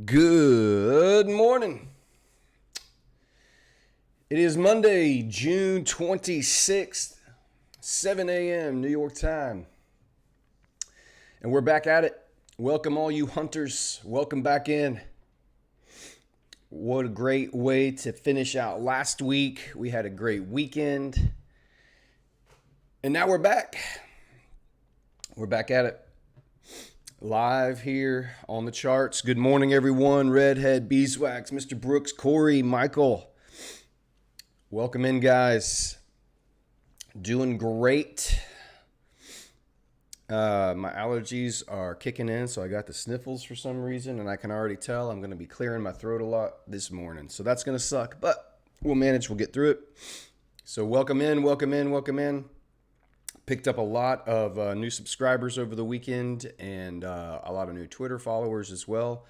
Good morning. It is Monday, June 26th, 7 a.m. New York time. And we're back at it. Welcome all you hunters. Welcome back in. What a great way to finish out last week. We had a great weekend. And now we're back. We're back at it. Live here on the charts. Good morning, everyone. Redhead, Beeswax, Mr. Brooks, Corey, Michael. Welcome in, guys. Doing great. My allergies are kicking in, so I got the sniffles for some reason, and I can already tell I'm going to be clearing my throat a lot this morning. So that's going to suck, but we'll manage. We'll get through it. So welcome in, welcome in, welcome in. Picked up a lot of new subscribers over the weekend and a lot of new Twitter followers as well.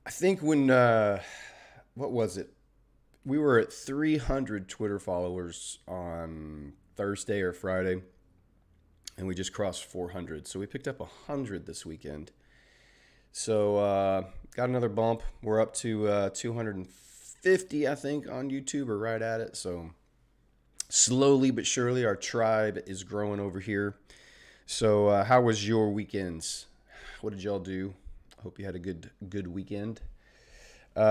I think when, what was it? We were at 300 Twitter followers on Thursday or Friday, and we just crossed 400. So we picked up 100 this weekend. So got another bump. We're up to 250, I think, on YouTube, or right at it. So slowly but surely, our tribe is growing over here. So how was your weekends? What did y'all do? Hope you had a good weekend. We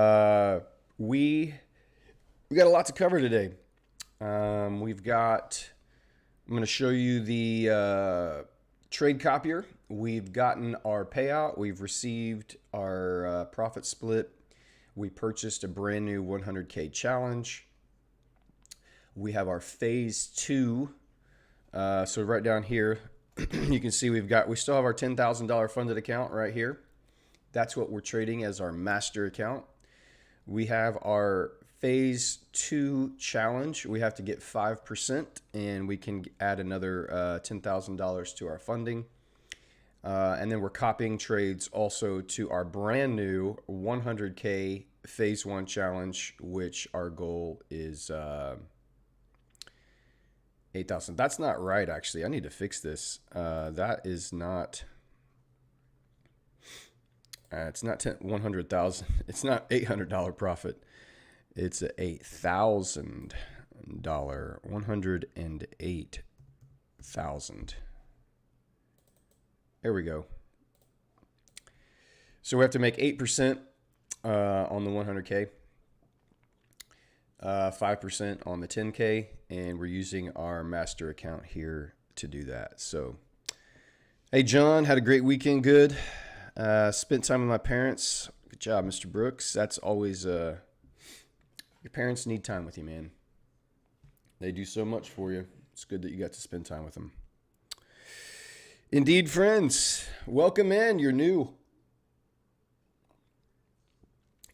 got a lot to cover today. I'm going to show you the trade copier. We've gotten our payout. We've received our profit split. We purchased a brand new 100K challenge. We have our phase 2. So right down here, you can see we still have our $10,000 funded account right here. That's what we're trading as our master account. We have our phase 2 challenge. We have to get 5%, and we can add another $10,000 to our funding. And then we're copying trades also to our brand new 100K phase 1 challenge, which our goal is 8,000. That's not right, actually. I need to fix this. That is not. It's not 100,000. It's not $800 profit. It's $8,000. 108,000. There we go. So we have to make 8% on the 100K. 5% on the 10K, and we're using our master account here to do that. So, hey, John, had a great weekend. Good. Spent time with my parents. Good job, Mr. Brooks. That's always, your parents need time with you, man. They do so much for you. It's good that you got to spend time with them. Indeed, friends, welcome in. You're new.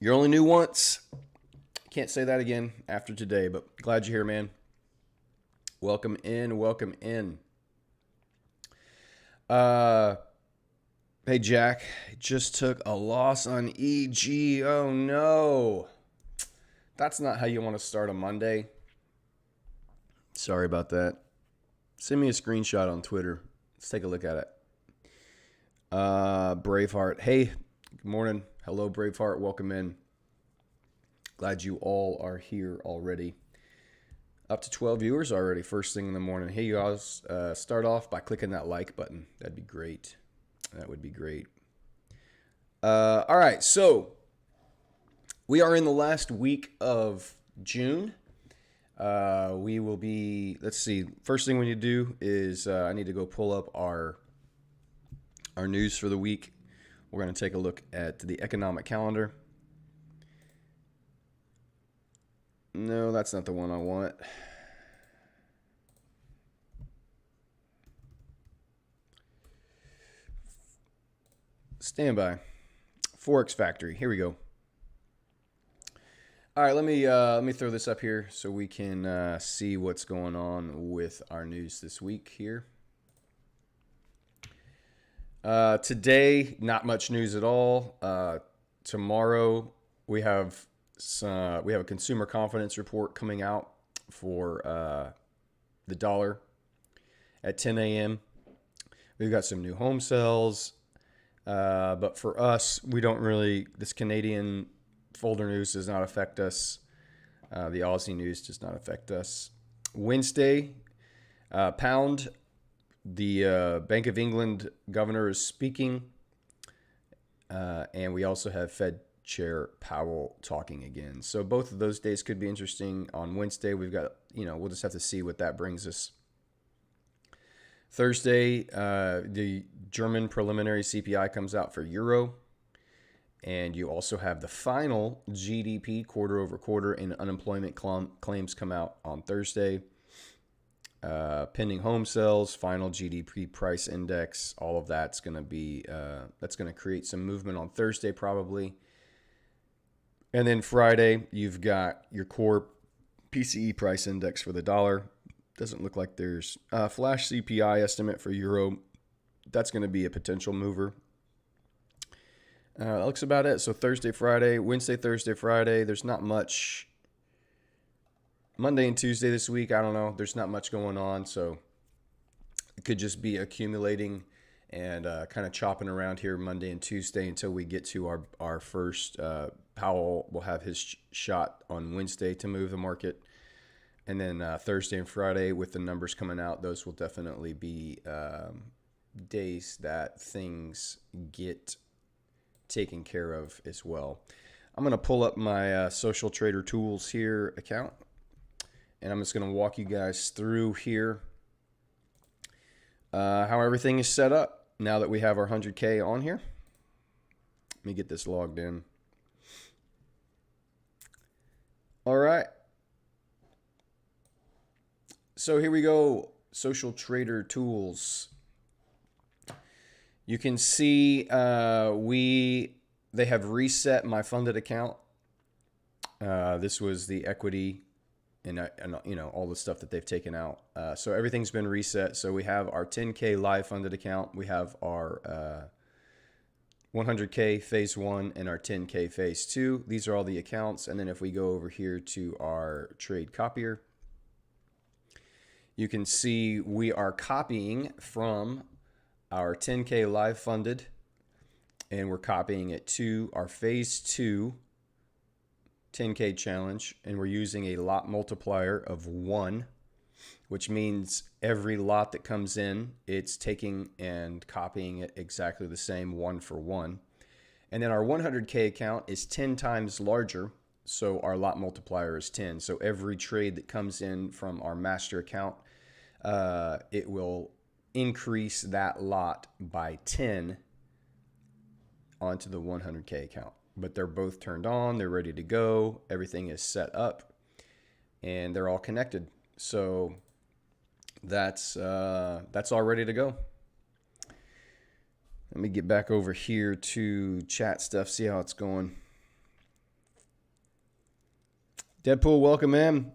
You're only new once. Can't say that again after today, but glad you're here, man. Welcome in, welcome in. Hey, Jack, just took a loss on EG. Oh, no. That's not how you want to start a Monday. Sorry about that. Send me a screenshot on Twitter. Let's take a look at it. Braveheart. Hey, good morning. Hello, Braveheart. Welcome in. Glad you all are here already. Up to 12 viewers already, first thing in the morning. Hey, you guys, start off by clicking that like button. That'd be great. That would be great. All right, so we are in the last week of June. We will be, let's see, first thing we need to do is I need to go pull up our news for the week. We're going to take a look at the economic calendar. No, that's not the one I want. Stand by. Forex Factory. Here we go. All right, let me throw this up here so we can see what's going on with our news this week here. Today, not much news at all. Tomorrow we have a consumer confidence report coming out for the dollar at 10 a.m. We've got some new home sales. But for us, we don't really, this Canadian folder news does not affect us. The Aussie news does not affect us. Wednesday, pound, the Bank of England governor is speaking. And we also have Fed Chair Powell talking again. So both of those days could be interesting. On Wednesday, we've got, we'll just have to see what that brings us. Thursday, the German preliminary CPI comes out for Euro. And you also have the final GDP quarter over quarter and unemployment claims come out on Thursday. Pending home sales, final GDP price index, all of that's going to be, that's going to create some movement on Thursday probably. And then Friday, you've got your core PCE price index for the dollar. Doesn't look like there's a flash CPI estimate for Euro. That's going to be a potential mover. That looks about it. So Thursday, Friday, Wednesday, Thursday, Friday, there's not much. Monday and Tuesday this week, I don't know. There's not much going on, so it could just be accumulating and kind of chopping around here Monday and Tuesday until we get to our first. Powell will have his shot on Wednesday to move the market. And then Thursday and Friday with the numbers coming out, those will definitely be days that things get taken care of as well. I'm going to pull up my Social Trader Tools here account. And I'm just going to walk you guys through here how everything is set up now that we have our 100K on here. Let me get this logged in. All right. So here we go. Social Trader Tools. You can see they have reset my funded account. This was the equity and all the stuff that they've taken out. So everything's been reset. So we have our 10K live funded account. We have our 100K phase 1 and our 10K phase 2. These are all the accounts. And then if we go over here to our trade copier, you can see we are copying from our 10K live funded, and we're copying it to our phase 2 10K challenge, and we're using a lot multiplier of 1, which means every lot that comes in, it's taking and copying it exactly the same 1 for 1. And then our 100K account is 10 times larger, so our lot multiplier is 10. So every trade that comes in from our master account, it will increase that lot by 10 onto the 100K account. But they're both turned on, they're ready to go, everything is set up, and they're all connected. So that's all ready to go. Let me get back over here to chat stuff, see how it's going. Deadpool, welcome in.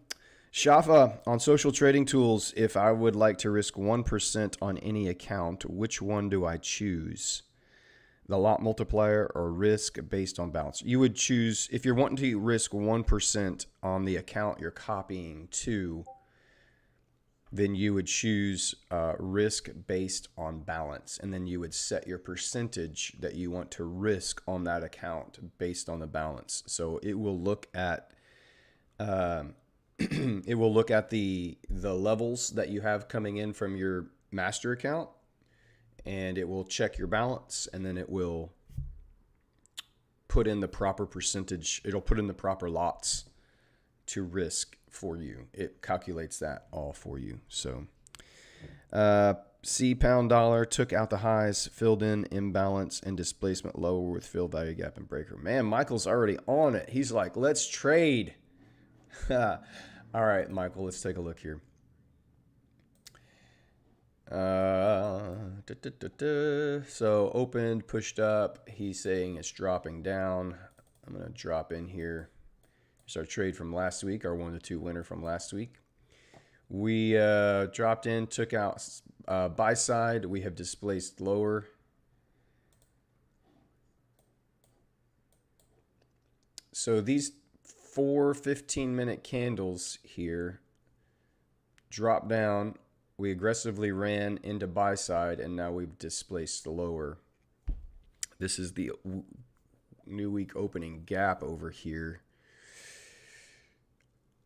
Shafa, on Social Trading Tools, if I would like to risk 1% on any account, which one do I choose? The lot multiplier or risk based on balance? You would choose, if you're wanting to risk 1% on the account you're copying to, then you would choose risk based on balance. And then you would set your percentage that you want to risk on that account based on the balance. So it will look at it will look at the levels that you have coming in from your master account, and it will check your balance, and then it will put in the proper percentage. It'll put in the proper lots to risk for you. It calculates that all for you. So C pound dollar took out the highs, filled in imbalance and displacement lower with fill value gap and breaker. Man, Michael's already on it. He's like, let's trade. All right, Michael, let's take a look here. So opened, pushed up. He's saying it's dropping down. I'm going to drop in here. It's our trade from last week, our 1-2 winner from last week. We dropped in, took out buy side. We have displaced lower. So these 4 15-minute candles here drop down. We aggressively ran into buy side, and now we've displaced the lower. This is the new week opening gap over here.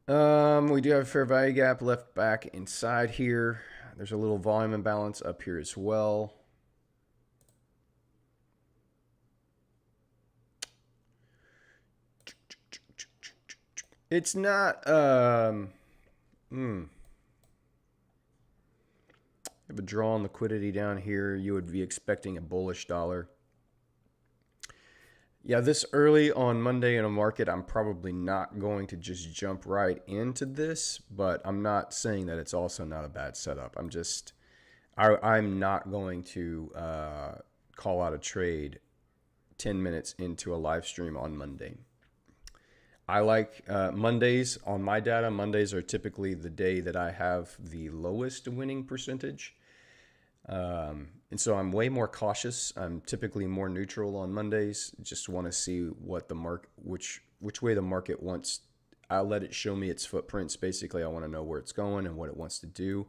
We do have a fair value gap left back inside here. There's a little volume imbalance up here as well. It's not, have a draw on liquidity down here. You would be expecting a bullish dollar. Yeah, this early on Monday in a market, I'm probably not going to just jump right into this, but I'm not saying that it's also not a bad setup. I'm not going to call out a trade 10 minutes into a live stream on Monday. I like Mondays on my data. Mondays are typically the day that I have the lowest winning percentage. And so I'm way more cautious. I'm typically more neutral on Mondays. Just want to see what the which way the market wants. I'll let it show me its footprints. Basically, I want to know where it's going and what it wants to do.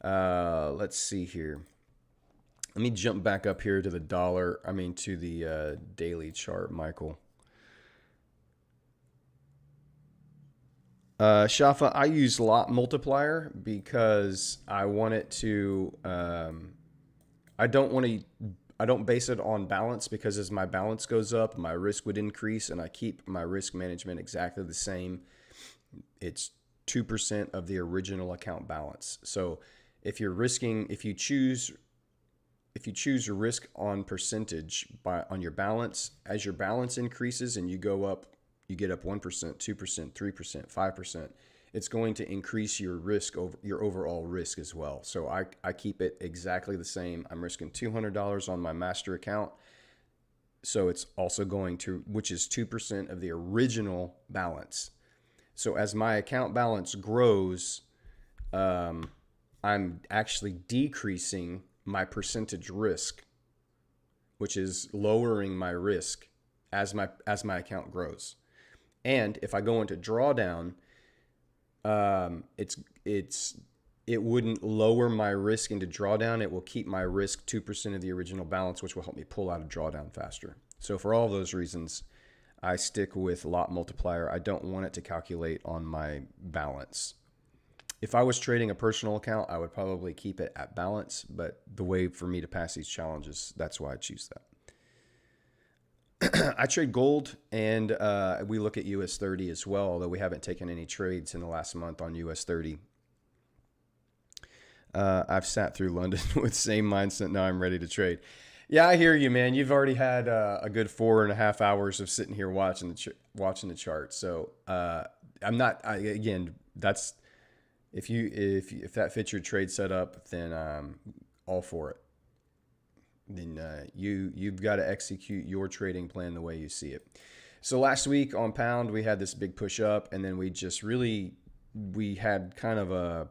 Let's see here. Let me jump back up here to the dollar. To the daily chart, Michael. Shafa, I use lot multiplier because I want it to, I don't base it on balance, because as my balance goes up, my risk would increase, and I keep my risk management exactly the same. It's 2% of the original account balance. So if you choose risk on percentage on your balance, as your balance increases and you go up, you get up 1%, 2%, 3%, 5%, it's going to increase your risk, over your overall risk as well. So I keep it exactly the same. I'm risking $200 on my master account. So it's also going to, which is 2% of the original balance. So as my account balance grows, I'm actually decreasing my percentage risk, which is lowering my risk as my account grows. And if I go into drawdown, it wouldn't lower my risk into drawdown. It will keep my risk 2% of the original balance, which will help me pull out of drawdown faster. So for all those reasons, I stick with lot multiplier. I don't want it to calculate on my balance. If I was trading a personal account, I would probably keep it at balance, but the way for me to pass these challenges, that's why I choose that. I trade gold, and we look at US 30 as well, although we haven't taken any trades in the last month on US 30. I've sat through London with the same mindset. Now I'm ready to trade. Yeah, I hear you, man. You've already had a good 4.5 hours of sitting here watching the chart. So I'm not. That's if that fits your trade setup, then I'm all for it. Then you've got to execute your trading plan the way you see it. So last week on pound, we had this big push up, and then we had kind of a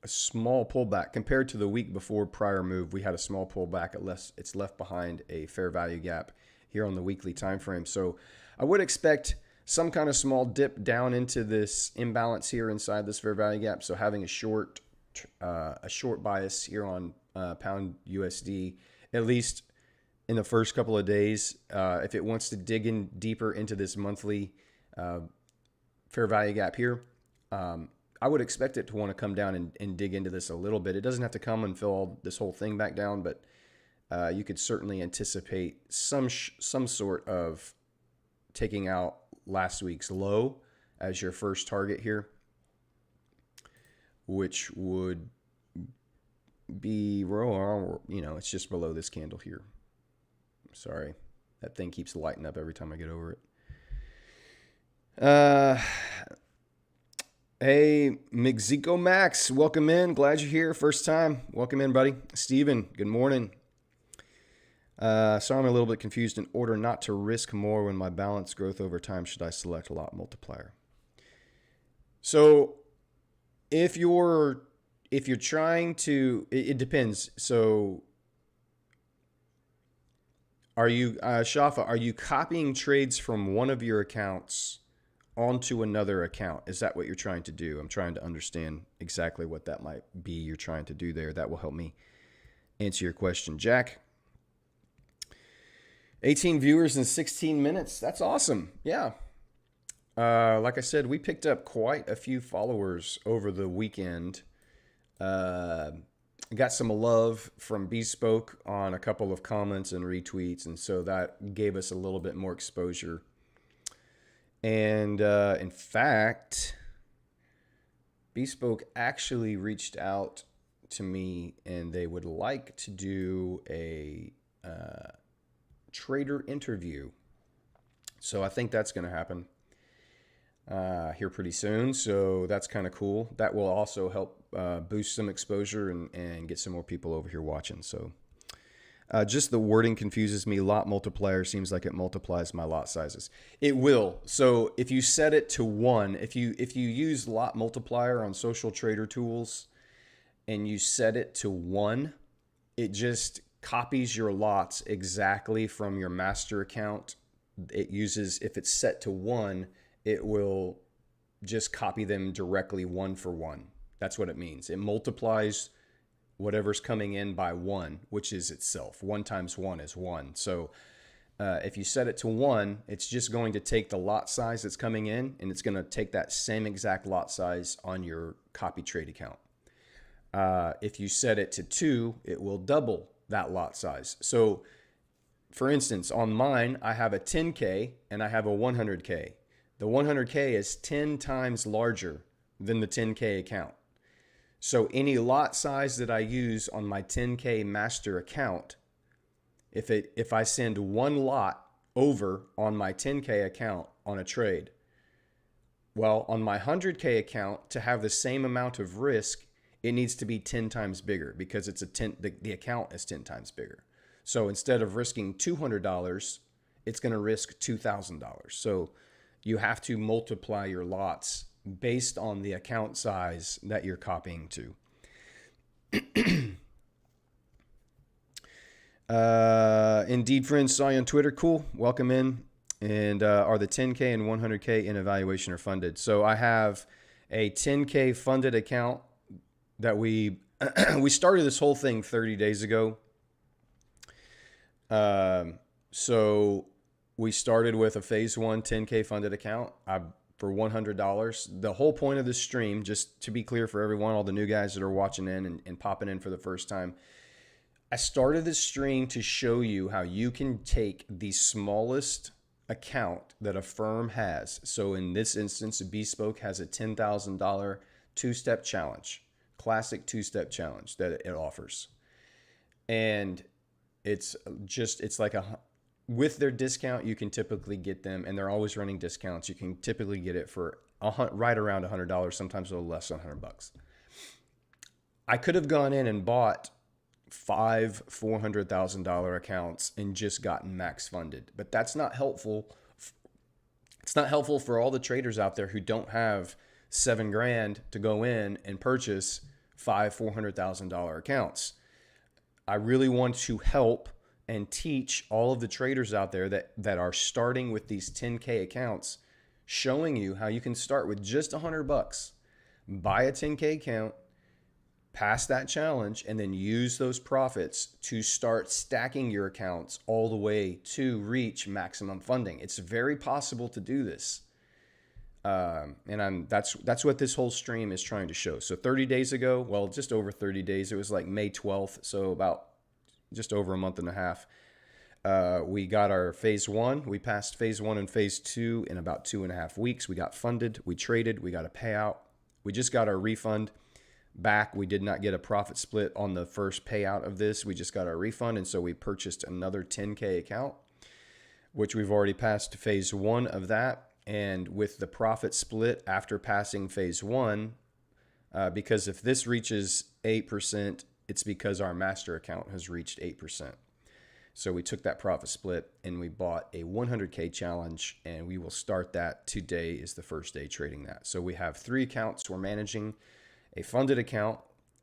small pullback compared to the week before prior move. We had a small pullback. It's left behind a fair value gap here on the weekly time frame. So I would expect some kind of small dip down into this imbalance here inside this fair value gap. So having a short bias here on pound USD, at least in the first couple of days. If it wants to dig in deeper into this monthly fair value gap here, I would expect it to want to come down and dig into this a little bit. It doesn't have to come and fill this whole thing back down, but you could certainly anticipate some sort of taking out last week's low as your first target here, which would be, it's just below this candle here. Sorry, that thing keeps lighting up every time I get over it. Hey, Mexico Max, welcome in. Glad you're here. First time. Welcome in, buddy. Steven, good morning. So I'm a little bit confused. In order not to risk more when my balance growth over time, should I select a lot multiplier? So if you're trying to, it depends. So are you, Shafa, are you copying trades from one of your accounts onto another account? Is that what you're trying to do? I'm trying to understand exactly what that might be you're trying to do there. That will help me answer your question. Jack, 18 viewers in 16 minutes. That's awesome. Yeah. Like I said, we picked up quite a few followers over the weekend. Got some love from Bespoke on a couple of comments and retweets, and so that gave us a little bit more exposure. And in fact, Bespoke actually reached out to me, and they would like to do a trader interview. So I think that's going to happen here pretty soon. So that's kind of cool. That will also help boost some exposure and get some more people over here watching. So just the wording confuses me. Lot multiplier seems like it multiplies my lot sizes. It will. So if you set it to 1, if you use lot multiplier on social trader tools and you set it to 1, it just copies your lots exactly from your master account. It uses, if it's set to 1, it will just copy them directly 1 for 1. That's what it means. It multiplies whatever's coming in by 1, which is itself. 1 times 1 is 1. So if you set it to 1, it's just going to take the lot size that's coming in, and it's going to take that same exact lot size on your copy trade account. If you set it to 2, it will double that lot size. So for instance, on mine, I have a 10K and I have a 100K. The 100K is 10 times larger than the 10K account. So any lot size that I use on my 10K master account, if I send 1 lot over on my 10K account on a trade, well, on my 100K account, to have the same amount of risk, it needs to be 10 times bigger because it's the account is 10 times bigger. So instead of risking $200, it's going to risk $2,000. So you have to multiply your lots based on the account size that you're copying to. Indeed, friends, saw you on Twitter. Cool. Welcome in. And are the 10K and 100K in evaluation or funded? So I have a 10K funded account that we started this whole thing 30 days ago. So we started with a phase 1 10K funded account for $100. The whole point of this stream, just to be clear for everyone, all the new guys that are watching in and popping in for the first time, I started this stream to show you how you can take the smallest account that a firm has. So in this instance, Bespoke has a $10,000 two-step challenge, classic two-step challenge that it offers. And it's like with their discount, you can typically get them, and they're always running discounts. You can typically get it for right around $100, sometimes a little less than $100. I could have gone in and bought 5 $400,000 accounts and just gotten max funded, but that's not helpful. It's not helpful for all the traders out there who don't have $7,000 to go in and purchase 5 $400,000 accounts. I really want to help and teach all of the traders out there that are starting with these 10K accounts, showing you how you can start with just $100, buy a 10K account, pass that challenge, and then use those profits to start stacking your accounts all the way to reach maximum funding. It's very possible to do this. And that's what this whole stream is trying to show. So 30 days ago, well, just over 30 days, it was like May 12th. So about just over a month and a half, we got our phase 1. We passed phase 1 and phase 2 in about 2.5 weeks. We got funded, we traded, we got a payout. We just got our refund back. We did not get a profit split on the first payout of this. We just got our refund. And so we purchased another 10K account, which we've already passed phase 1 of that. And with the profit split after passing phase 1, because if this reaches 8%, it's because our master account has reached 8%. So we took that profit split and we bought a 100K challenge, and we will start that today is the first day trading that. So we have 3 accounts we're managing: a funded account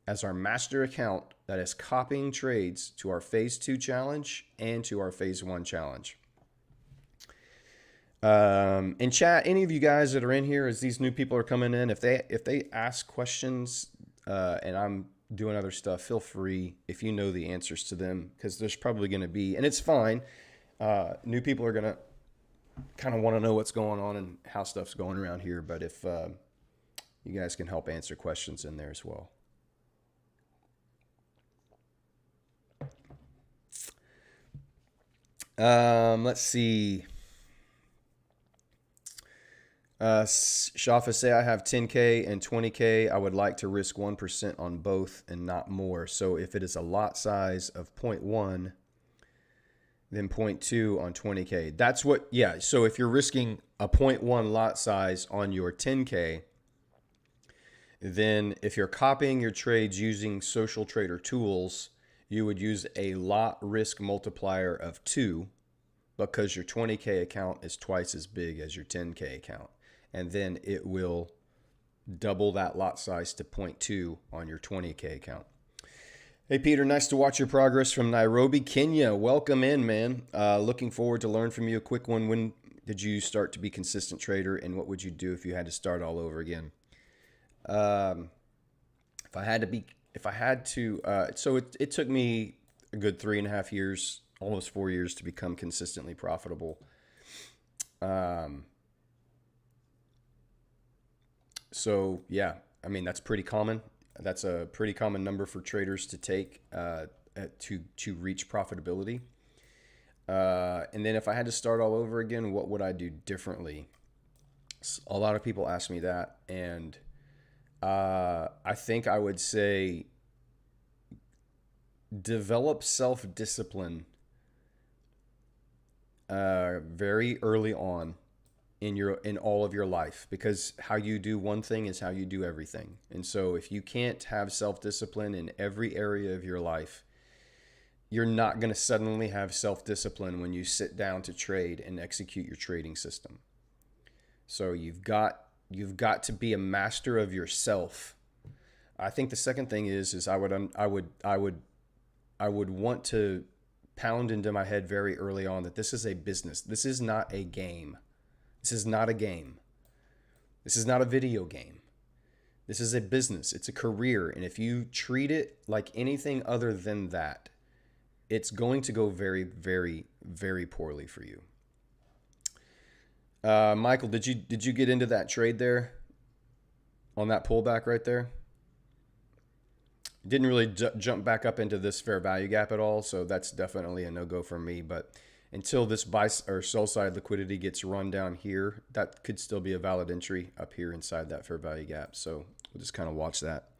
as our master account that is copying trades to our phase 2 challenge and to our phase 1 challenge. In chat, any of you guys that are in here, as these new people are coming in, if they ask questions and I'm doing other stuff, feel free, if you know the answers to them, because there's probably going to be, and it's fine. New people are going to kind of want to know what's going on and how stuff's going around here. But if you guys can help answer questions in there as well. Let's see. Shafa say I have 10K and 20K. I would like to risk 1% on both and not more. So if it is a lot size of 0.1, then 0.2 on 20K. That's what, yeah. So if you're risking a 0.1 lot size on your 10K, then if you're copying your trades using social trader tools, you would use a lot risk multiplier of 2 because your 20K account is twice as big as your 10K account. And then it will double that lot size to 0.2 on your 20K account. Hey, Peter, nice to watch your progress from Nairobi, Kenya. Welcome in, man. Looking forward to learn from you. A quick one. When did you start to be consistent trader, and what would you do if you had to start all over again? If I had to, so it took me a good 3.5 years, almost 4 years to become consistently profitable. So yeah, I mean, that's pretty common. That's a pretty common number for traders to take to reach profitability. And then if I had to start all over again, what would I do differently? A lot of people ask me that, and I think I would say develop self-discipline very early on in all of your life, because how you do one thing is how you do everything. And so if you can't have self-discipline in every area of your life, you're not going to suddenly have self-discipline when you sit down to trade and execute your trading system. So you've got to be a master of yourself. I think the second thing is I would want to pound into my head very early on that this is a business. This is not a game. This is not a game. This is not a video game. This is a business. It's a career. And if you treat it like anything other than that, it's going to go very, very, very poorly for you. Michael, did you get into that trade there on that pullback right there? Didn't really jump back up into this fair value gap at all, so that's definitely a no-go for me. But until this buy or sell side liquidity gets run down here, that could still be a valid entry up here inside that fair value gap. So we'll just kind of watch that.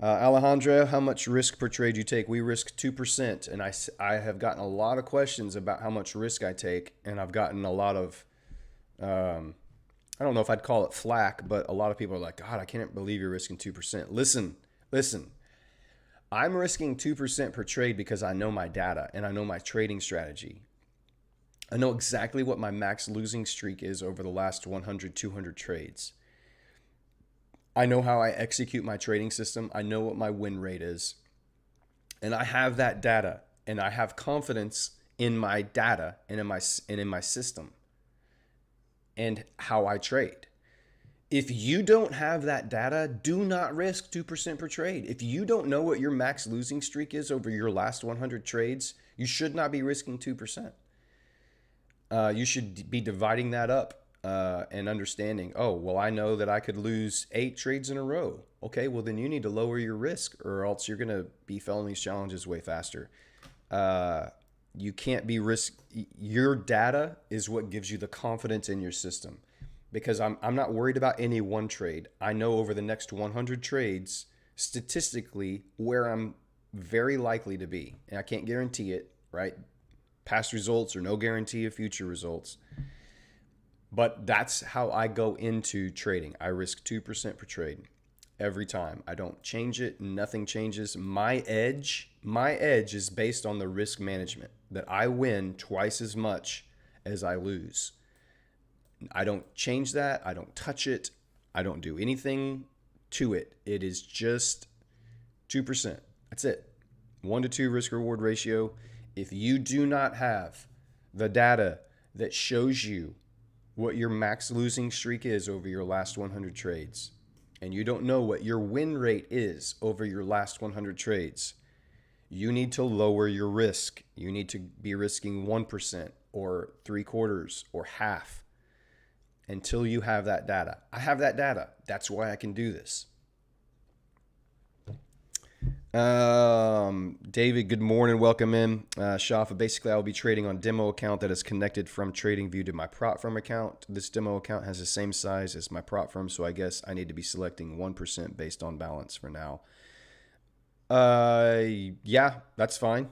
Alejandra, how much risk per trade you take? We risk 2%, and I have gotten a lot of questions about how much risk I take, and I've gotten a lot of I don't know if I'd call it flack, but a lot of people are like, God, I can't believe you're risking 2%. Listen. I'm risking 2% per trade because I know my data and I know my trading strategy. I know exactly what my max losing streak is over the last 100, 200 trades. I know how I execute my trading system. I know what my win rate is. And I have that data, and I have confidence in my data and in my system and how I trade. If you don't have that data, do not risk 2% per trade. If you don't know what your max losing streak is over your last 100 trades, you should not be risking 2%. You should be dividing that up and understanding, oh, well, I know that I could lose 8 trades in a row. Okay, well, then you need to lower your risk, or else you're going to be failing these challenges way faster. You can't be your data is what gives you the confidence in your system. Because I'm not worried about any one trade. I know over the next 100 trades, statistically, where I'm very likely to be. And I can't guarantee it, right? Past results are no guarantee of future results. But that's how I go into trading. I risk 2% per trade every time. I don't change it. Nothing changes. My edge is based on the risk management, that I win twice as much as I lose. I don't change that. I don't touch it. I don't do anything to it. It is just 2%. That's it. 1 to 2 risk reward ratio. If you do not have the data that shows you what your max losing streak is over your last 100 trades, and you don't know what your win rate is over your last 100 trades, You need to lower your risk. You need to be risking 1% or 3/4 or half until you have that data. I have that data. That's why I can do this. David, good morning. Welcome in. Shafa, basically I'll be trading on demo account that is connected from TradingView to my prop firm account. This demo account has the same size as my prop firm, so I guess I need to be selecting 1% based on balance for now. Yeah, that's fine.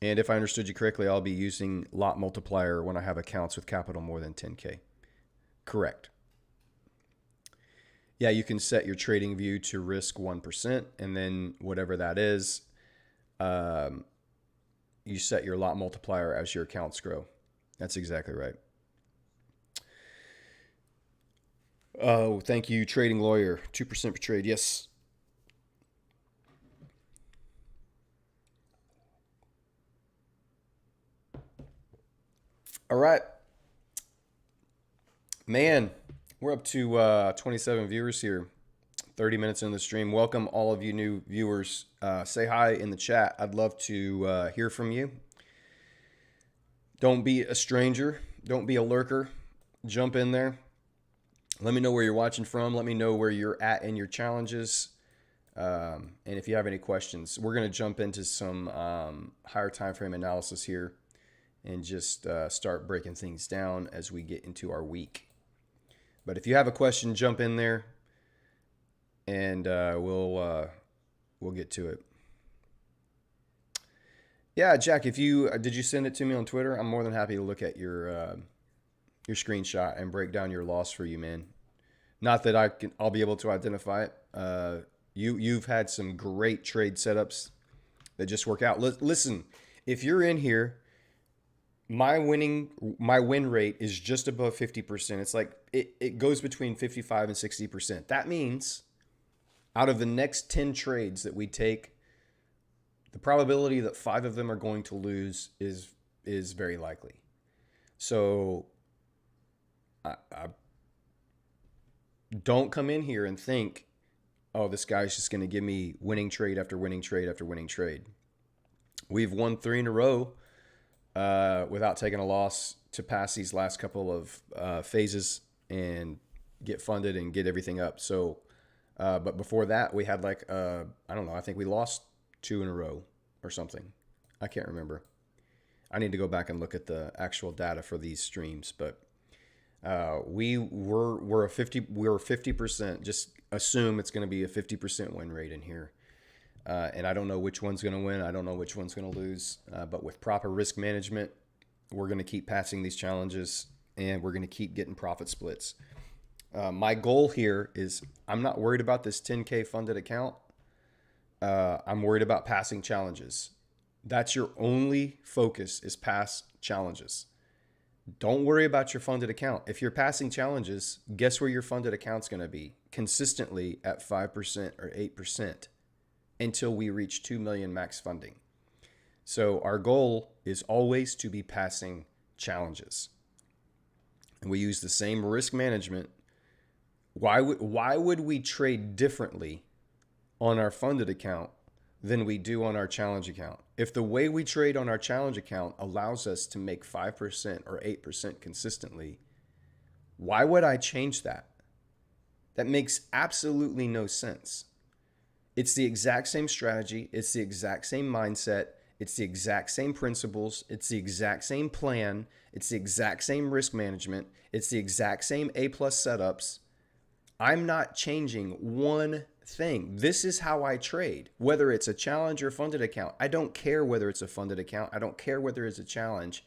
And if I understood you correctly, I'll be using lot multiplier when I have accounts with capital more than 10K. Correct. Yeah, you can set your trading view to risk 1%, and then whatever that is, you set your lot multiplier as your accounts grow. That's exactly right. Oh, thank you, Trading Lawyer. 2% per trade. Yes. All right. Man, we're up to 27 viewers here. 30 minutes in the stream. Welcome all of you new viewers. Say hi in the chat. I'd love to hear from you. Don't be a stranger. Don't be a lurker. Jump in there. Let me know where you're watching from. Let me know where you're at in your challenges. And if you have any questions, we're going to jump into some higher time frame analysis here and just start breaking things down as we get into our week. But if you have a question, jump in there, and we'll get to it. Yeah, Jack, if you did you send it to me on Twitter? I'm more than happy to look at your screenshot and break down your loss for you, man. Not that I'll be able to identify it. You've had some great trade setups that just work out. Listen, if you're in here, my win rate is just above 50%. It's like it goes between 55 and 60%. That means out of the next 10 trades that we take, the probability that 5 of them are going to lose is very likely. So I don't come in here and think, oh, this guy's just going to give me winning trade after winning trade after winning trade. We've won 3 in a row without taking a loss to pass these last couple of phases and get funded and get everything up. So, but before that, we had like, I don't know, I think we lost 2 in a row or something. I can't remember. I need to go back and look at the actual data for these streams, but we're 50%. Just assume it's going to be a 50% win rate in here. And I don't know which one's going to win. I don't know which one's going to lose. But with proper risk management, we're going to keep passing these challenges, and we're going to keep getting profit splits. My goal here is I'm not worried about this 10K funded account. I'm worried about passing challenges. That's your only focus, is pass challenges. Don't worry about your funded account. If you're passing challenges, guess where your funded account's going to be? Consistently at 5% or 8% until we reach 2 million max funding. So our goal is always to be passing challenges. And we use the same risk management. Why would we trade differently on our funded account than we do on our challenge account? If the way we trade on our challenge account allows us to make 5% or 8% consistently, why would I change that? That makes absolutely no sense. It's the exact same strategy. It's the exact same mindset. It's the exact same principles. It's the exact same plan. It's the exact same risk management. It's the exact same A+ setups. I'm not changing one thing. This is how I trade, whether it's a challenge or funded account. I don't care whether it's a funded account. I don't care whether it's a challenge.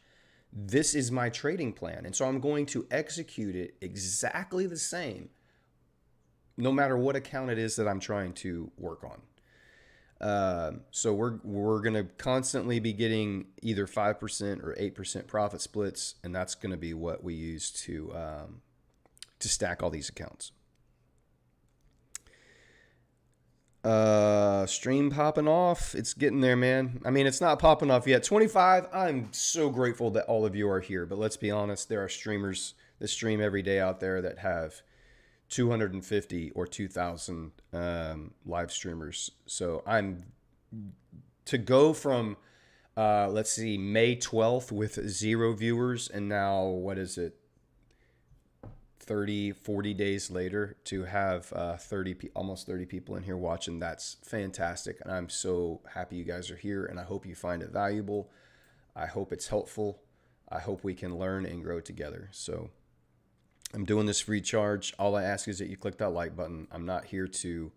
This is my trading plan. And so I'm going to execute it exactly the same, no matter what account it is that I'm trying to work on. So we're going to constantly be getting either 5% or 8% profit splits, and that's going to be what we use to stack all these accounts. Stream popping off. It's getting there, man. I mean, it's not popping off yet. 25. I'm so grateful that all of you are here, but let's be honest, there are streamers that stream every day out there that have 250 or 2,000 live streamers. So I'm to go from let's see, May 12th with 0 viewers, and now what is it, 40 days later to have almost 30 people in here watching. That's fantastic, and I'm so happy you guys are here, and I hope you find it valuable. I hope it's helpful. I hope we can learn and grow together. So I'm doing this free charge. All I ask is that you click that like button. I'm not here to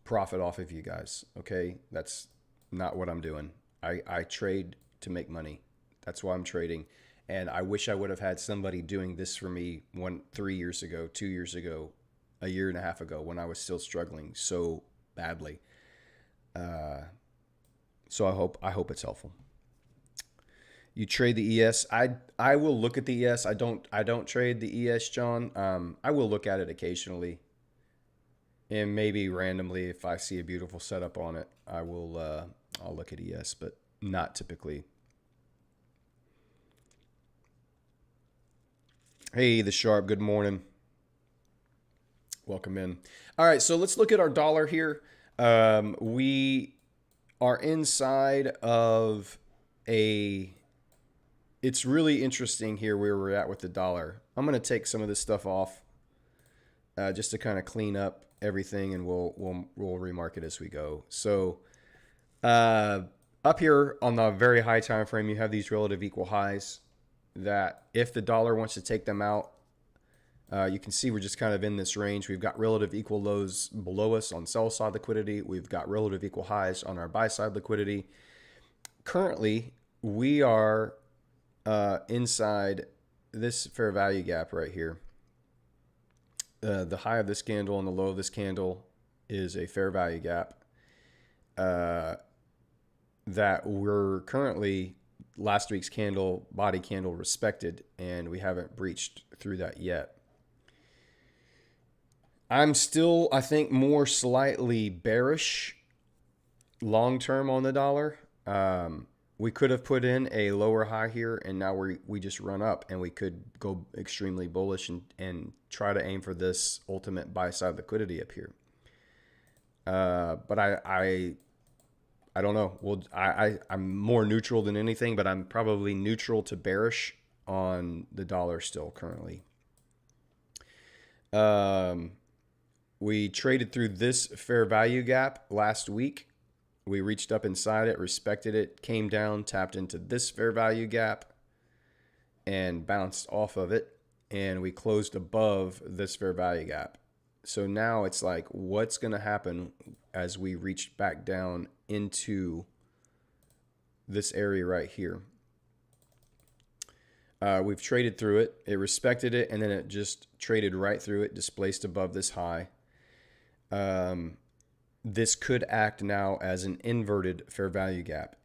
profit off of you guys, okay? That's not what I'm doing. I trade to make money. That's why I'm trading. And I wish I would have had somebody doing this for me 3 years ago, 2 years ago, a year and a half ago, when I was still struggling so badly. So I hope it's helpful. You trade the ES. I will look at the ES. I don't trade the ES, John. I will look at it occasionally, and maybe randomly if I see a beautiful setup on it, I'll look at ES, but not typically. Hey, the Sharp. Good morning. Welcome in. All right, so let's look at our dollar here. We are inside of a. It's really interesting here where we're at with the dollar. I'm going to take some of this stuff off just to kind of clean up everything, and we'll remark it as we go. So up here on the very high time frame, you have these relative equal highs that if the dollar wants to take them out, you can see we're just kind of in this range. We've got relative equal lows below us on sell side liquidity. We've got relative equal highs on our buy side liquidity. Currently, we are inside this fair value gap right here. The high of this candle and the low of this candle is a fair value gap that we're currently, last week's body candle respected, and we haven't breached through that yet. I'm still, I think, more slightly bearish long-term on the dollar. We could have put in a lower high here, and now we just run up, and we could go extremely bullish and try to aim for this ultimate buy-side liquidity up here. But I don't know. Well, I'm more neutral than anything, but I'm probably neutral to bearish on the dollar still currently. We traded through this fair value gap last week. We reached up inside it, respected it, came down, tapped into this fair value gap, and bounced off of it. And we closed above this fair value gap. So now it's like, what's going to happen as we reach back down into this area right here? We've traded through it. It respected it, and then it just traded right through it, displaced above this high. This could act now as an inverted fair value gap.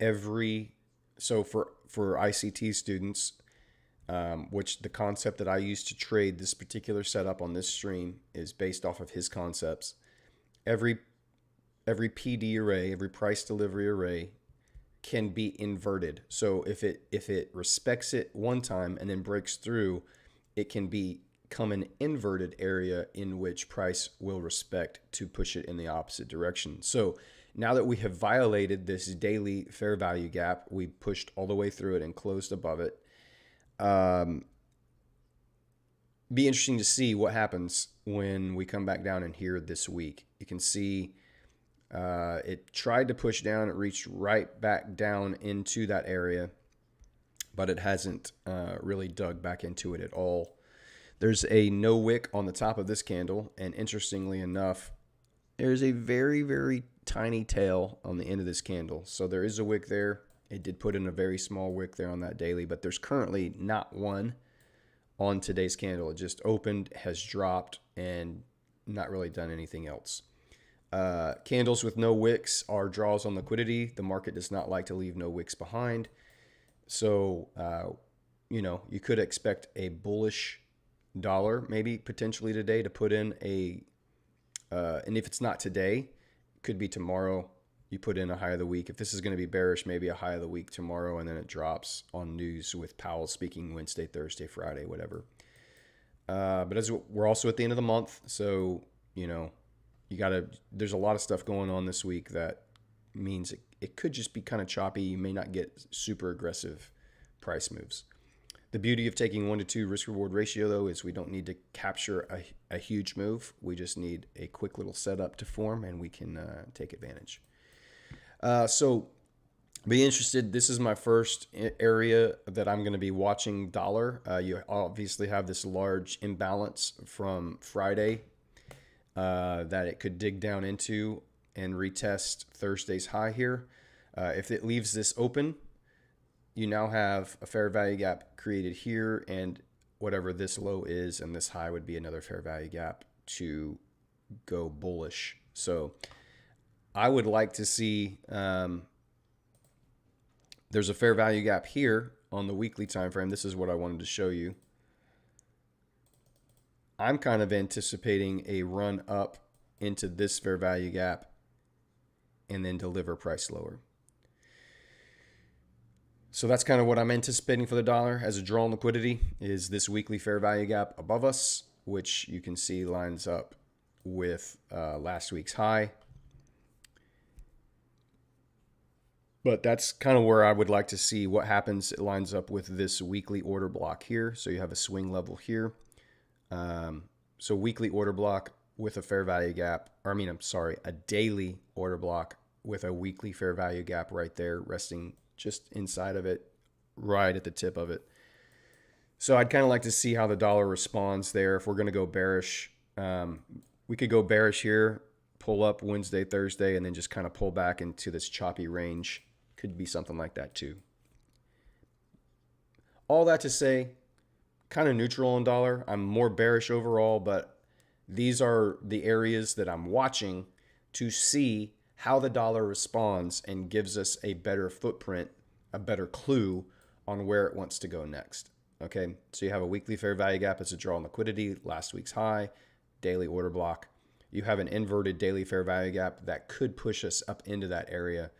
So for ICT students, which the concept that I use to trade this particular setup on this stream is based off of his concepts. Every PD array, every price delivery array can be inverted. So if it respects it one time and then breaks through, it can become an inverted area in which price will respect to push it in the opposite direction. So now that we have violated this daily fair value gap, we pushed all the way through it and closed above it. Be interesting to see what happens when we come back down in here this week. You can see it tried to push down. It reached right back down into that area, but it hasn't really dug back into it at all. There's a no wick on the top of this candle, and interestingly enough, there's a very, very tiny tail on the end of this candle. So there is a wick there. It did put in a very small wick there on that daily, but there's currently not one on today's candle. It just opened, has dropped, and not really done anything else. Candles with no wicks are draws on liquidity. The market does not like to leave no wicks behind. So, you could expect a bullish dollar, maybe potentially today, to put in and if it's not today, it could be tomorrow. You put in a high of the week. If this is going to be bearish, maybe a high of the week tomorrow, and then it drops on news with Powell speaking Wednesday, Thursday, Friday, whatever. But as we're also at the end of the month, so there's a lot of stuff going on this week that means it could just be kind of choppy. You may not get super aggressive price moves. The beauty of taking 1-to-2 risk reward ratio, though, is we don't need to capture a huge move. We just need a quick little setup to form, and we can take advantage. So be interested. This is my first area that I'm going to be watching dollar. You obviously have this large imbalance from Friday that it could dig down into and retest Thursday's high here. If it leaves this open, you now have a fair value gap created here, and whatever this low is and this high would be another fair value gap to go bullish. So I would like to see there's a fair value gap here on the weekly time frame. This is what I wanted to show you. I'm kind of anticipating a run up into this fair value gap and then deliver price lower. So that's kind of what I'm anticipating for the dollar as a draw on liquidity, is this weekly fair value gap above us, which you can see lines up with last week's high. But that's kind of where I would like to see what happens. It lines up with this weekly order block here. So you have a swing level here. So weekly order block with a fair value gap, a daily order block with a weekly fair value gap right there, resting just inside of it, right at the tip of it. So I'd kind of like to see how the dollar responds there. If we're going to go bearish, we could go bearish here, pull up Wednesday, Thursday, and then just kind of pull back into this choppy range. Could be something like that too. All that to say, kind of neutral on dollar. I'm more bearish overall, but these are the areas that I'm watching to see how the dollar responds and gives us a better footprint, a better clue on where it wants to go next. Okay, so you have a weekly fair value gap as a draw on liquidity, last week's high, daily order block. You have an inverted daily fair value gap that could push us up into that area.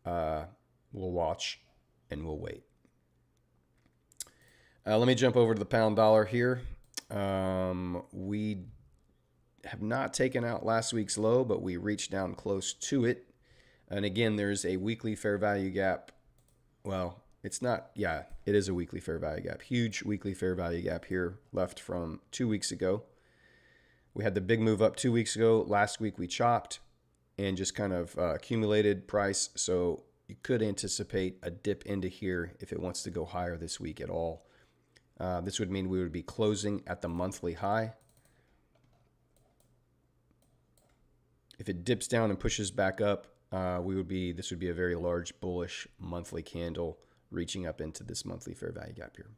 We'll watch and we'll wait. Let me jump over to the pound dollar here. We have not taken out last week's low, but we reached down close to it. And again, there's a weekly fair value gap. Well, it's not, yeah, it is a weekly fair value gap. Huge weekly fair value gap here left from 2 weeks ago. We had the big move up 2 weeks ago. Last week we chopped and just kind of accumulated price. So you could anticipate a dip into here if it wants to go higher this week at all. This would mean we would be closing at the monthly high. If it dips down and pushes back up, this would be a very large bullish monthly candle reaching up into this monthly fair value gap here.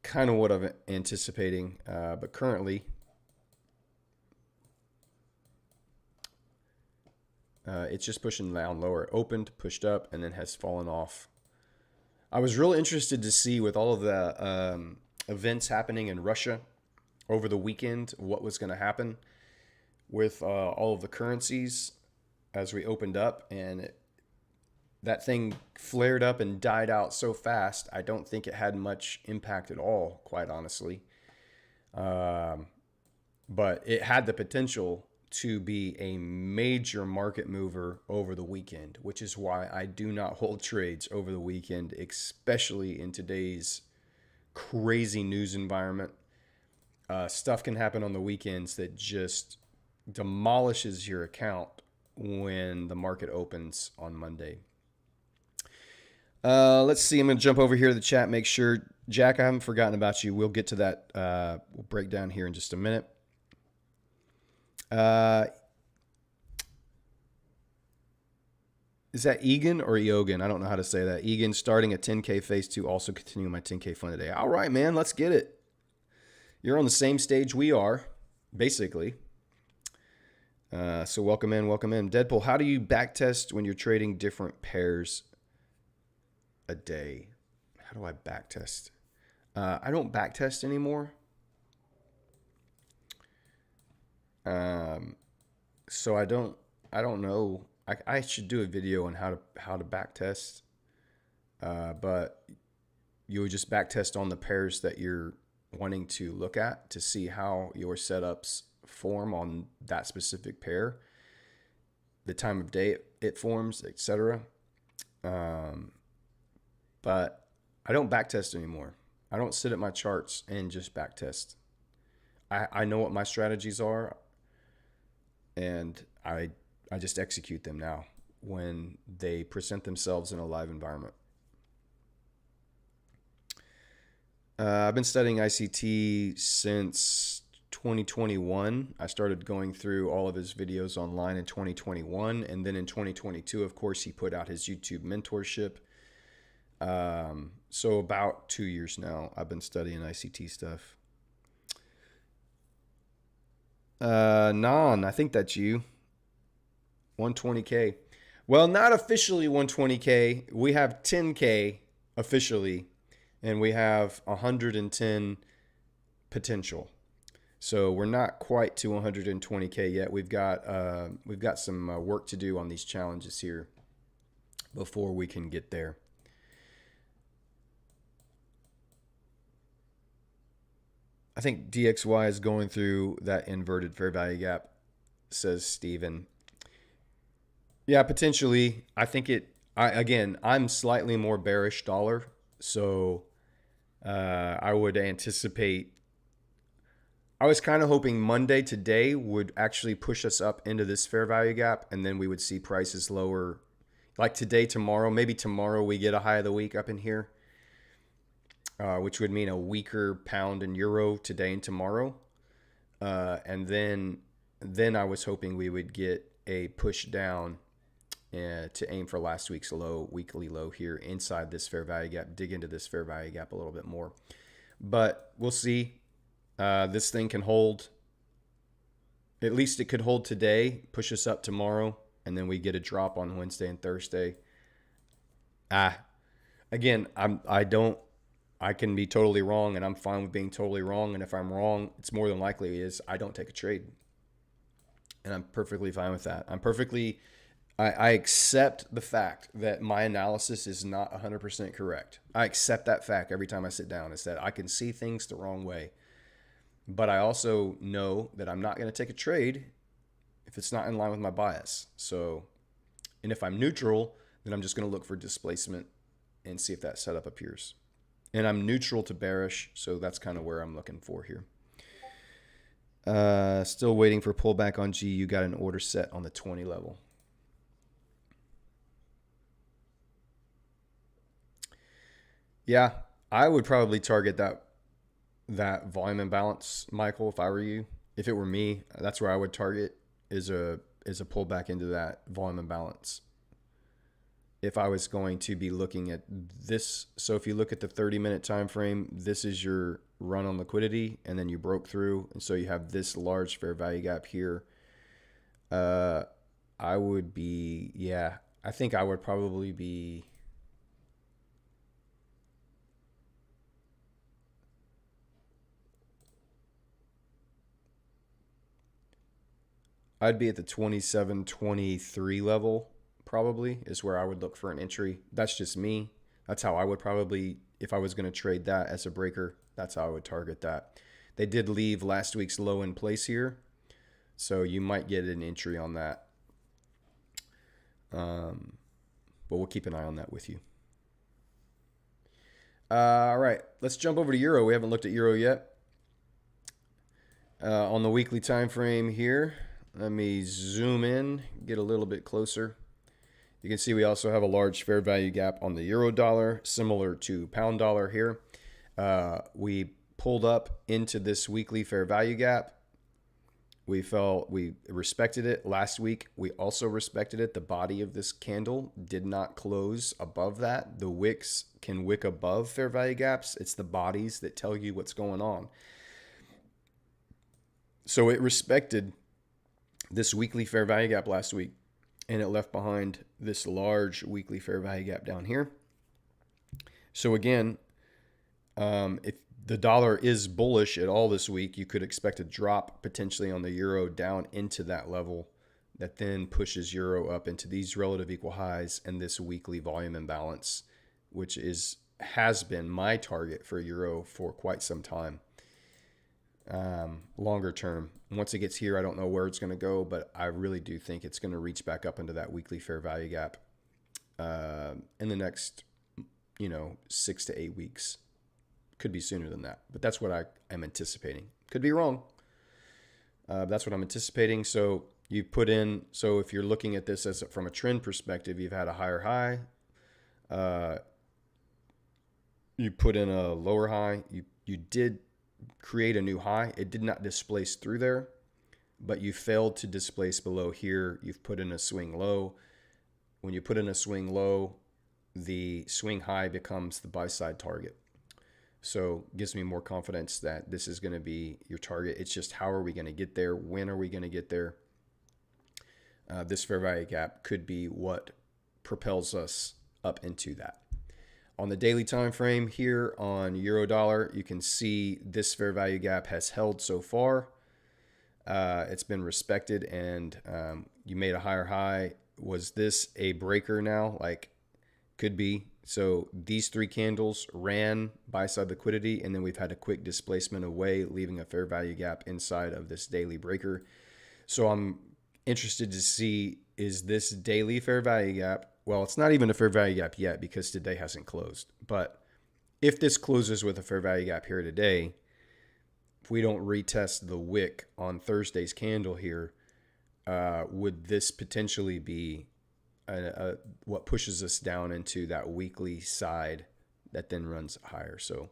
Kind of what I'm anticipating, but currently it's just pushing down lower. It opened, pushed up, and then has fallen off. I was real interested to see, with all of the events happening in Russia over the weekend, what was going to happen with all of the currencies as we opened up, and that thing flared up and died out so fast. I don't think it had much impact at all, quite honestly. But it had the potential to be a major market mover over the weekend, which is why I do not hold trades over the weekend, especially in today's crazy news environment. Stuff can happen on the weekends that just demolishes your account when the market opens on Monday. Let's see. I'm going to jump over here to the chat. Make sure, Jack, I haven't forgotten about you. We'll get to that. We'll break down here in just a minute. Is that Egan or Eogan? I don't know how to say that. Egan starting a 10K phase 2, also continuing my 10K fund today. All right, man, let's get it. You're on the same stage we are, basically. So welcome in, welcome in. Deadpool, how do you backtest when you're trading different pairs a day? How do I backtest? I don't backtest anymore. So I don't know. I should do a video on how to backtest. But you would just back test on the pairs that you're wanting to look at to see how your setups form on that specific pair, the time of day it forms, etc. But I don't back test anymore. I don't sit at my charts and just back test. I know what my strategies are, and I just execute them now when they present themselves in a live environment. I've been studying ICT since 2021. I started going through all of his videos online in 2021, and then in 2022, of course, he put out his YouTube mentorship. So about 2 years now, I've been studying ICT stuff. Non, I think that's you. 120K. Well, not officially 120K. We have 10K officially, and we have 110 potential. So we're not quite to 120K yet. We've got some work to do on these challenges here before we can get there. I think DXY is going through that inverted fair value gap, says Steven. Yeah, potentially. I think I'm slightly more bearish dollar. So I would anticipate, I was kind of hoping Monday today would actually push us up into this fair value gap, and then we would see prices lower. Like today, tomorrow, maybe tomorrow we get a high of the week up in here. Which would mean a weaker pound and euro today and tomorrow. And then I was hoping we would get a push down to aim for last week's low, weekly low here inside this fair value gap, dig into this fair value gap a little bit more. But we'll see. This thing can hold. At least it could hold today, push us up tomorrow, and then we get a drop on Wednesday and Thursday. Again, I can be totally wrong, and I'm fine with being totally wrong. And if I'm wrong, it's more than likely is I don't take a trade. And I'm perfectly fine with that. I accept the fact that my analysis is not 100% correct. I accept that fact every time I sit down, is that I can see things the wrong way. But I also know that I'm not going to take a trade if it's not in line with my bias. So, and if I'm neutral, then I'm just going to look for displacement and see if that setup appears. And I'm neutral to bearish, so that's kind of where I'm looking for here. Still waiting for pullback on G. You got an order set on the 20 level. Yeah, I would probably target that volume imbalance, Michael, if I were you. If it were me, that's where I would target, is a pullback into that volume imbalance. If I was going to be looking at this, so if you look at the 30-minute time frame, this is your run on liquidity, and then you broke through, and so you have this large fair value gap here. I would be, yeah, I think I would probably be, I'd be at the 27-23 level. Probably is where I would look for an entry. That's just me. That's how I would probably, if I was going to trade that as a breaker, that's how I would target that. They did leave last week's low in place here, so you might get an entry on that. But we'll keep an eye on that with you. All right, let's jump over to Euro. We haven't looked at Euro yet. On the weekly time frame here, let me zoom in, get a little bit closer. You can see we also have a large fair value gap on the euro dollar, similar to pound dollar here. We pulled up into this weekly fair value gap. We respected it last week. We also respected it. The body of this candle did not close above that. The wicks can wick above fair value gaps. It's the bodies that tell you what's going on. So it respected this weekly fair value gap last week, and it left behind this large weekly fair value gap down here. So again, if the dollar is bullish at all this week, you could expect a drop potentially on the euro down into that level that then pushes euro up into these relative equal highs and this weekly volume imbalance, which is has been my target for euro for quite some time. Longer term, once it gets here, I don't know where it's going to go, but I really do think it's going to reach back up into that weekly fair value gap in the next 6 to 8 weeks. Could be sooner than that, but that's what I am anticipating. Could be wrong. That's what I'm anticipating. So you put in, so if you're looking at this as from a trend perspective, you've had a higher high, you put in a lower high, you did create a new high. It did not displace through there, but you failed to displace below here. You've put in a swing low. When you put in a swing low, the swing high becomes the buy side target. So it gives me more confidence that this is going to be your target. It's just how are we going to get there? When are we going to get there? This fair value gap could be what propels us up into that. On the daily time frame here on euro dollar, you can see this fair value gap has held so far. It's been respected, and you made a higher high. Was this a breaker now? Like, could be. So these three candles ran buy side liquidity, and then we've had a quick displacement away, leaving a fair value gap inside of this daily breaker. So I'm interested to see, is this daily fair value gap, well, it's not even a fair value gap yet because today hasn't closed. But if this closes with a fair value gap here today, if we don't retest the wick on Thursday's candle here, would this potentially be what pushes us down into that weekly side that then runs higher? So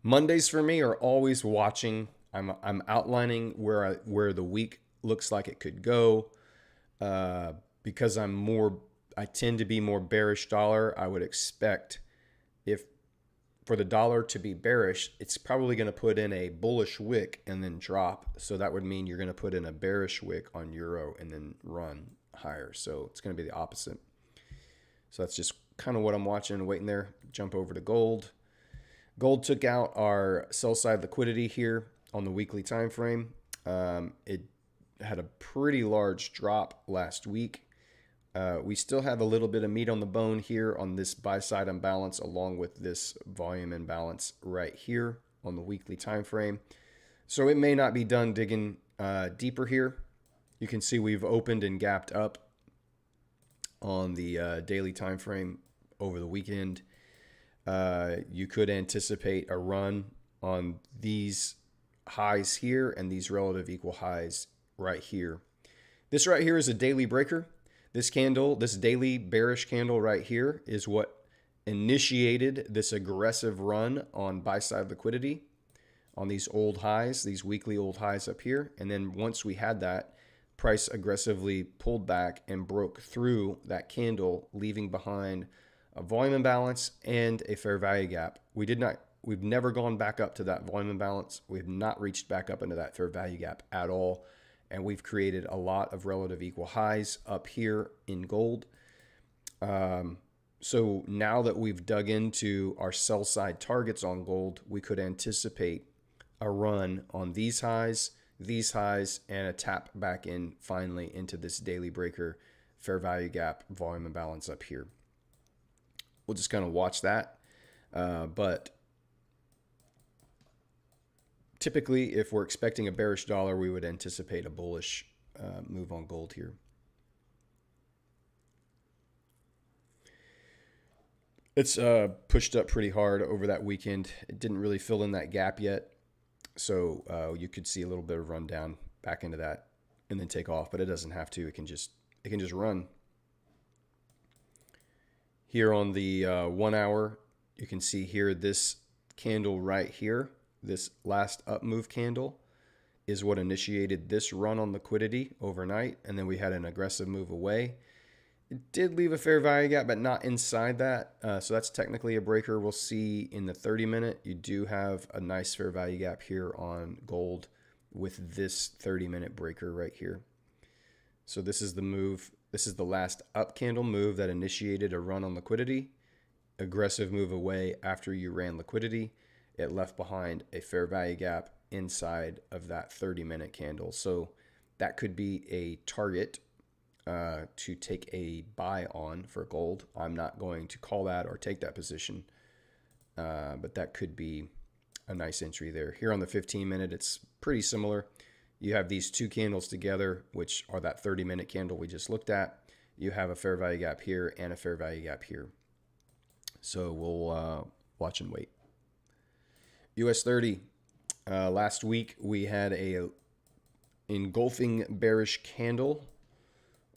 Mondays for me are always watching. I'm outlining where the week looks like it could go. Because I tend to be more bearish dollar. I would expect if for the dollar to be bearish, it's probably going to put in a bullish wick and then drop. So that would mean you're going to put in a bearish wick on euro and then run higher. So it's going to be the opposite. So that's just kind of what I'm watching and waiting there. Jump over to gold. Gold took out our sell side liquidity here on the weekly time frame. It had a pretty large drop last week. We still have a little bit of meat on the bone here on this buy side imbalance, along with this volume imbalance right here on the weekly time frame. So it may not be done digging deeper here. You can see we've opened and gapped up on the daily time frame over the weekend. You could anticipate a run on these highs here and these relative equal highs right here. This right here is a daily breaker. This candle, this daily bearish candle right here, is what initiated this aggressive run on buy side liquidity on these old highs, these weekly old highs up here. And then once we had that, price aggressively pulled back and broke through that candle, leaving behind a volume imbalance and a fair value gap. We've never gone back up to that volume imbalance. We've not reached back up into that fair value gap at all. And we've created a lot of relative equal highs up here in gold. So now that we've dug into our sell side targets on gold, we could anticipate a run on these highs, and a tap back in finally into this daily breaker, fair value gap, volume imbalance up here. We'll just kind of watch that. But typically, if we're expecting a bearish dollar, we would anticipate a bullish move on gold here. It's pushed up pretty hard over that weekend. It didn't really fill in that gap yet. So you could see a little bit of rundown back into that and then take off, but it doesn't have to. It can just run. Here on the 1 hour, you can see here this candle right here. This last up move candle is what initiated this run on liquidity overnight, and then we had an aggressive move away. It did leave a fair value gap, but not inside that. So that's technically a breaker. We'll see in the 30-minute. You do have a nice fair value gap here on gold with this 30-minute breaker right here. So this is the move. This is the last up candle move that initiated a run on liquidity. Aggressive move away after you ran liquidity. It left behind a fair value gap inside of that 30-minute candle. So that could be a target to take a buy on for gold. I'm not going to call that or take that position, but that could be a nice entry there. Here on the 15-minute, it's pretty similar. You have these two candles together, which are that 30-minute candle we just looked at. You have a fair value gap here and a fair value gap here. So we'll watch and wait. US 30. Last week we had a engulfing bearish candle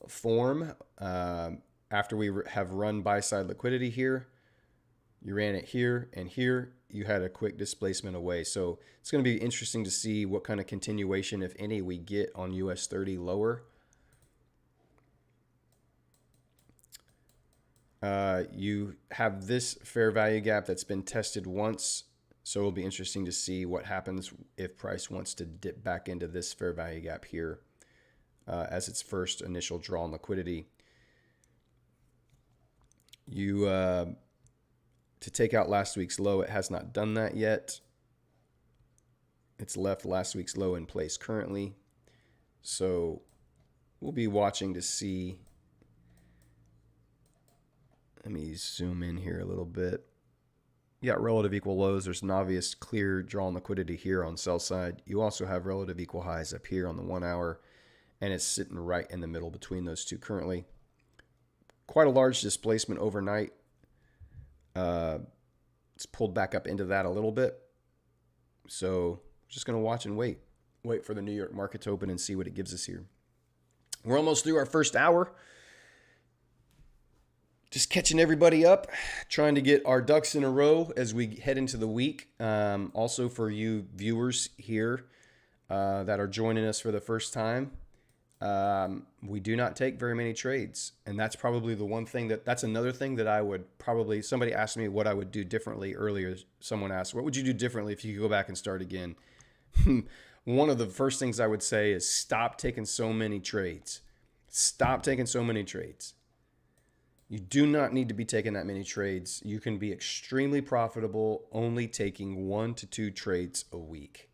form after we have run buy side liquidity here. You ran it here and here. You had a quick displacement away. So it's going to be interesting to see what kind of continuation, if any, we get on US 30 lower. You have this fair value gap that's been tested once. So it'll be interesting to see what happens if price wants to dip back into this fair value gap here as its first initial draw on liquidity. You to take out last week's low, it has not done that yet. It's left last week's low in place currently. So we'll be watching to see. Let me zoom in here a little bit. You got relative equal lows. There's an obvious clear draw on liquidity here on sell side. You also have relative equal highs up here on the 1 hour, and it's sitting right in the middle between those two currently. Quite a large displacement overnight. It's pulled back up into that a little bit. So just going to watch and wait. Wait for the New York market to open and see what it gives us here. We're almost through our first hour. Just catching everybody up, trying to get our ducks in a row as we head into the week. Also for you viewers here that are joining us for the first time, we do not take very many trades. And that's probably the one thing that's another thing that I would probably, somebody asked me what I would do differently earlier. Someone asked, what would you do differently if you could go back and start again? One of the first things I would say is stop taking so many trades. Stop taking so many trades. You do not need to be taking that many trades. You can be extremely profitable only taking 1 to 2 trades a week.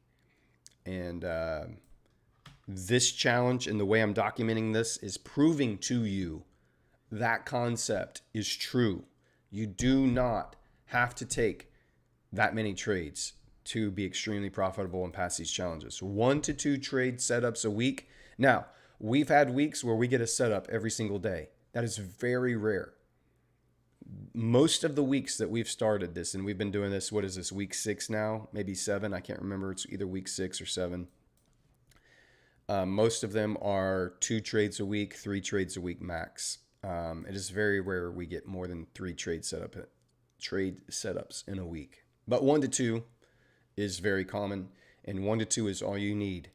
And this challenge and the way I'm documenting this is proving to you that concept is true. You do not have to take that many trades to be extremely profitable and pass these challenges. 1 to 2 trade setups a week. Now, we've had weeks where we get a setup every single day. That is very rare. Most of the weeks that we've started this, and we've been doing this, what is this, week 6 now? Maybe 7, I can't remember. It's either week 6 or 7. Most of them are 2 trades a week, 3 trades a week max. It is very rare we get more than 3 trade setups in a week. But 1 to 2 is very common, and 1 to 2 is all you need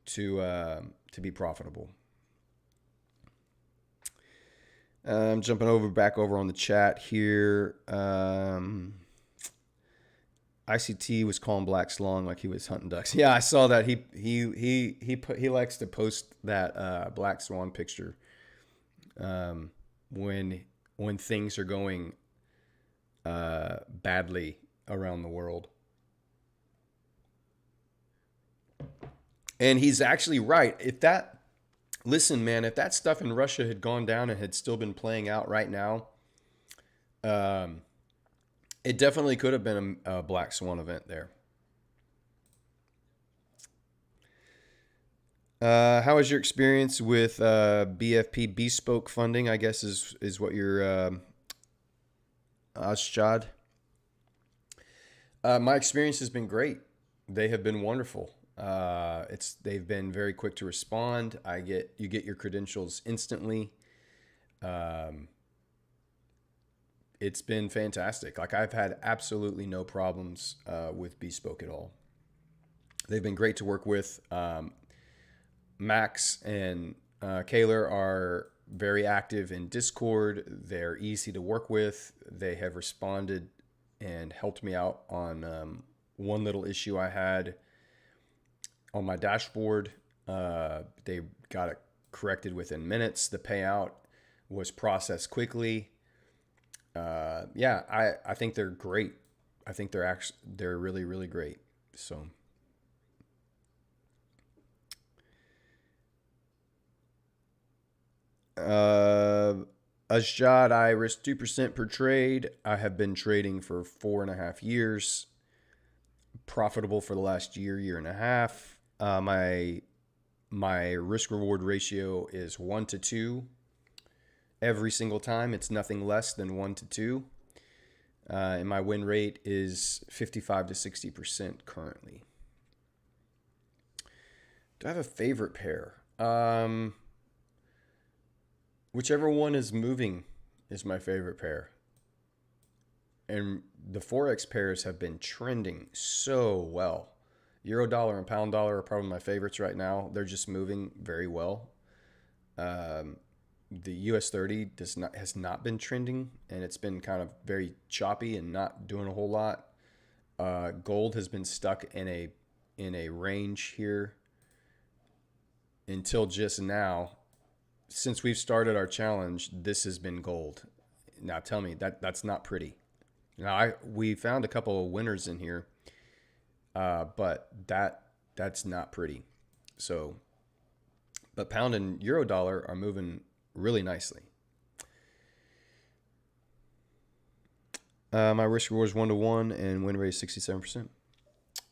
to be profitable. I'm jumping back over on the chat here. ICT was calling Black Slong like he was hunting ducks. Yeah, I saw that. He likes to post that Black Swan picture when things are going badly around the world. And he's actually right. Listen, man, if that stuff in Russia had gone down and had still been playing out right now, it definitely could have been a Black Swan event there. How was your experience with BFP bespoke funding, I guess is what you're Ashjad. My experience has been great. They have been wonderful. They've been very quick to respond. You get your credentials instantly. It's been fantastic. Like, I've had absolutely no problems with Bespoke at all. They've been great to work with. Max and Kaler are very active in Discord. They're easy to work with. They have responded and helped me out on one little issue I had on my dashboard. They got it corrected within minutes. The payout was processed quickly. I think they're great. I think they're really, really great. So Uh, Ajad, I risk 2% per trade. I have been trading for 4.5 years. Profitable for the last year and a half. My risk reward ratio is 1 to 2 every single time. It's nothing less than 1 to 2. And my win rate is 55 to 60% currently. Do I have a favorite pair? Whichever one is moving is my favorite pair. And the Forex pairs have been trending so well. Euro dollar and pound dollar are probably my favorites right now. They're just moving very well. The US 30 has not been trending, and it's been kind of very choppy and not doing a whole lot. Gold has been stuck in a range here until just now. Since we've started our challenge, this has been gold. Now tell me that's not pretty. Now we found a couple of winners in here, but that's not pretty. So, but pound and euro dollar are moving really nicely. My risk reward is 1 to 1 and win rate is 67%.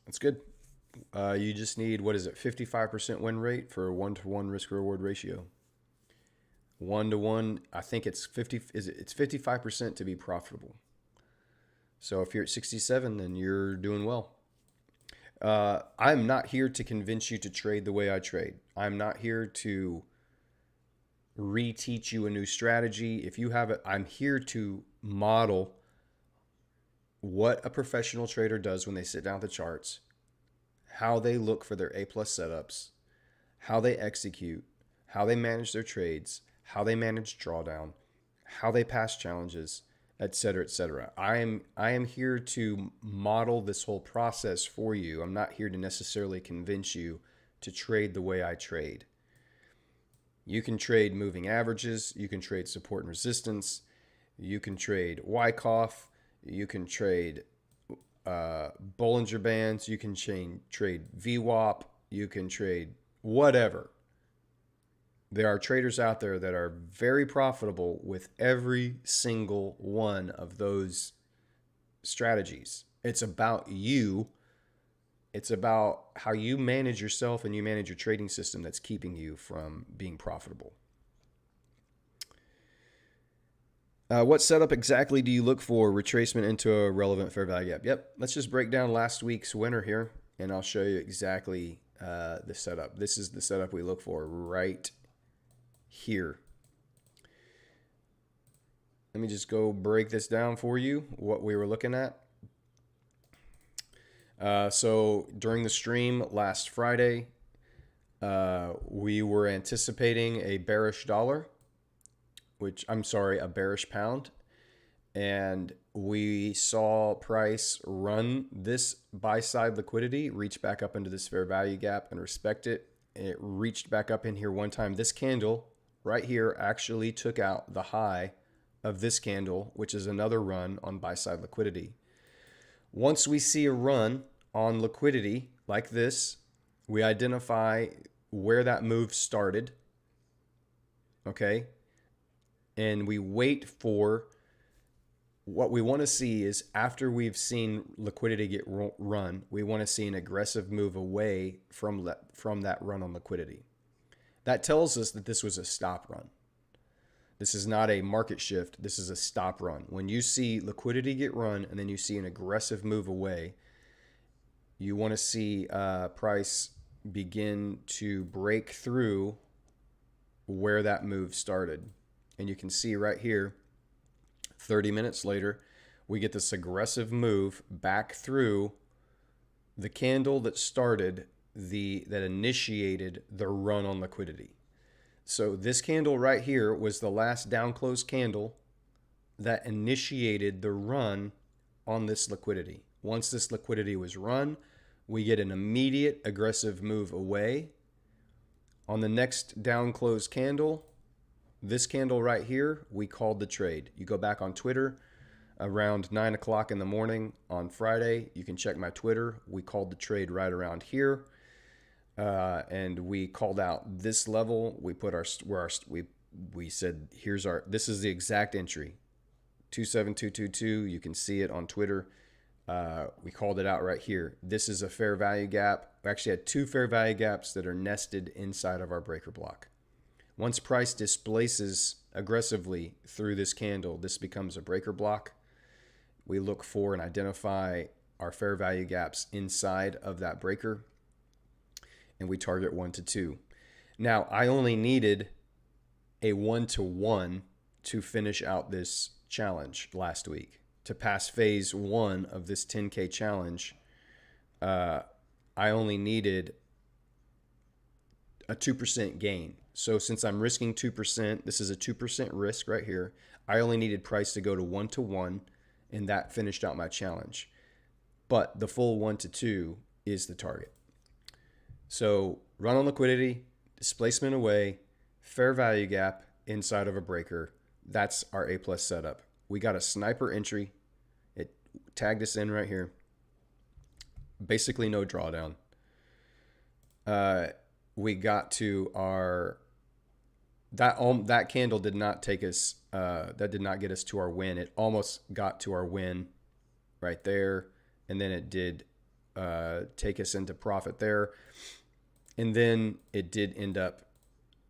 That's good. You just need, 55% win rate for a 1 to 1 risk reward ratio. 1 to 1, I think it's 55% to be profitable. So if you're at 67, then you're doing well. I'm not here to convince you to trade the way I trade. I'm not here to reteach you a new strategy. If you have it, I'm here to model what a professional trader does when they sit down with the charts, how they look for their A+ setups, how they execute, how they manage their trades, how they manage drawdown, how they pass challenges, etc., etc. I am here to model this whole process for you. I'm not here to necessarily convince you to trade the way I trade. You can trade moving averages, you can trade support and resistance, you can trade Wyckoff, you can trade Bollinger Bands, you can trade VWAP, you can trade whatever. There are traders out there that are very profitable with every single one of those strategies. It's about you. It's about how you manage yourself and you manage your trading system that's keeping you from being profitable. What setup exactly do you look for? Retracement into a relevant fair value gap. Yep. Let's just break down last week's winner here, and I'll show you exactly the setup. This is the setup we look for right here. Let me just go break this down for you, what we were looking at. So during the stream last Friday, we were anticipating a bearish dollar, a bearish pound. And we saw price run this buy side liquidity, reach back up into this fair value gap and respect it. It reached back up in here one time. This candle right here actually took out the high of this candle, which is another run on buy side liquidity. Once we see a run on liquidity like this, we identify where that move started, okay? And we wait for, what we want to see is after we've seen liquidity get run, we want to see an aggressive move away from that run on liquidity. That tells us that this was a stop run. This is not a market shift. This is a stop run. When you see liquidity get run and then you see an aggressive move away, you want to see price begin to break through where that move started. And you can see right here, 30 minutes later, we get this aggressive move back through the candle that started that initiated the run on liquidity. So this candle right here was the last down close candle that initiated the run on this liquidity. Once this liquidity was run, we get an immediate aggressive move away. On the next down close candle, this candle right here, we called the trade. You go back on Twitter around 9 o'clock in the morning on Friday. You can check my Twitter. We called the trade right around here. And we called out this level. We put we said, this is the exact entry, 27222. You can see it on Twitter. We called it out right here. This is a fair value gap. We actually had two fair value gaps that are nested inside of our breaker block. Once price displaces aggressively through this candle, this becomes a breaker block. We look for and identify our fair value gaps inside of that breaker, and we target 1 to 2. Now, I only needed a 1 to 1 to finish out this challenge last week. To pass phase 1 of this 10K challenge, I only needed a 2% gain. So since I'm risking 2%, this is a 2% risk right here. I only needed price to go to 1 to 1, and that finished out my challenge. But the full 1 to 2 is the target. So run on liquidity, displacement away, fair value gap inside of a breaker. That's our A+ setup. We got a sniper entry. It tagged us in right here. Basically no drawdown. We got to our that candle did not take us. That did not get us to our win. It almost got to our win right there, and then it did take us into profit there, and then it did end up.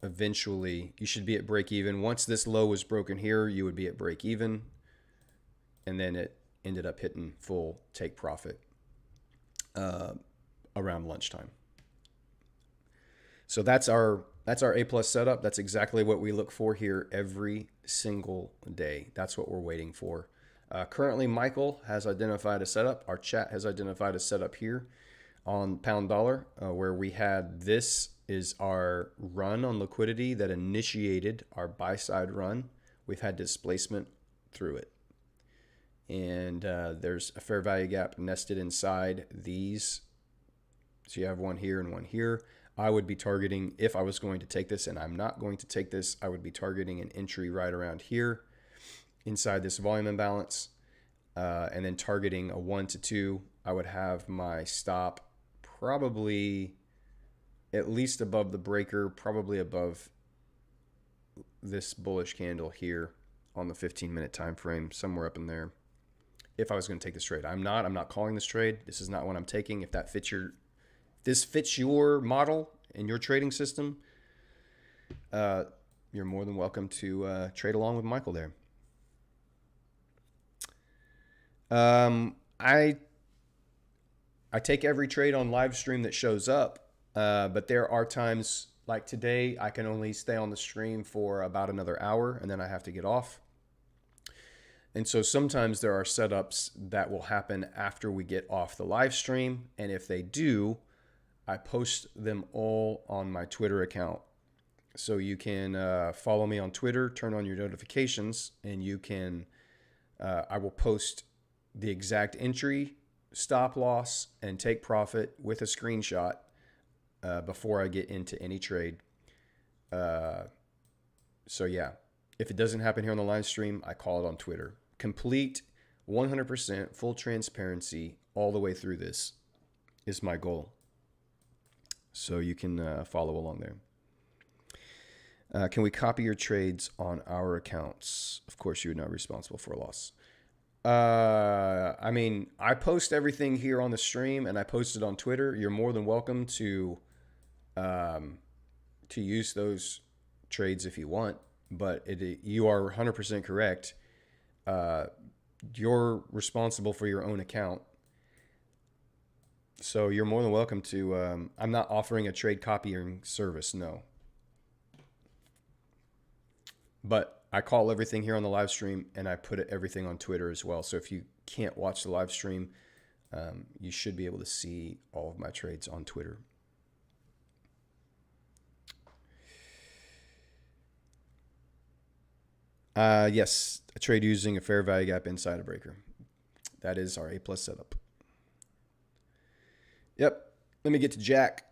Eventually, you should be at break even. Once this low was broken here, you would be at break even, and then it ended up hitting full take profit around lunchtime. So that's our A+ setup. That's exactly what we look for here every single day. That's what we're waiting for. Currently, Michael has identified a setup. Our chat has identified a setup here on pound dollar where we had this is our run on liquidity that initiated our buy side run. We've had displacement through it. And there's a fair value gap nested inside these. So you have one here and one here. I would be targeting, if I was going to take this, and I'm not going to take this, I would be targeting an entry right around here inside this volume imbalance, and then targeting a 1 to 2. I would have my stop probably at least above the breaker, probably above this bullish candle here on the 15-minute time frame, somewhere up in there. If I was going to take this trade, I'm not calling this trade. This is not what I'm taking. If this fits your model and your trading system, you're more than welcome to trade along with Michael there. I take every trade on live stream that shows up, but there are times like today I can only stay on the stream for about another hour, and then I have to get off. And so sometimes there are setups that will happen after we get off the live stream, and if they do, I post them all on my Twitter account. So you can follow me on Twitter, turn on your notifications, and you can, I will post the exact entry, stop loss, and take profit with a screenshot before I get into any trade. So yeah, if it doesn't happen here on the live stream, I call it on Twitter. Complete 100% full transparency all the way through this is my goal. So you can follow along there. Can we copy your trades on our accounts? Of course, you're not responsible for a loss. I mean, I post everything here on the stream, and I post it on Twitter. You're more than welcome to use those trades if you want, but you are 100% correct. You're responsible for your own account. So you're more than welcome to, I'm not offering a trade copying service, no. But I call everything here on the live stream, and I put everything on Twitter as well. So if you can't watch the live stream, you should be able to see all of my trades on Twitter. Yes, a trade using a fair value gap inside a breaker. That is our A+ setup. Yep. Let me get to Jack.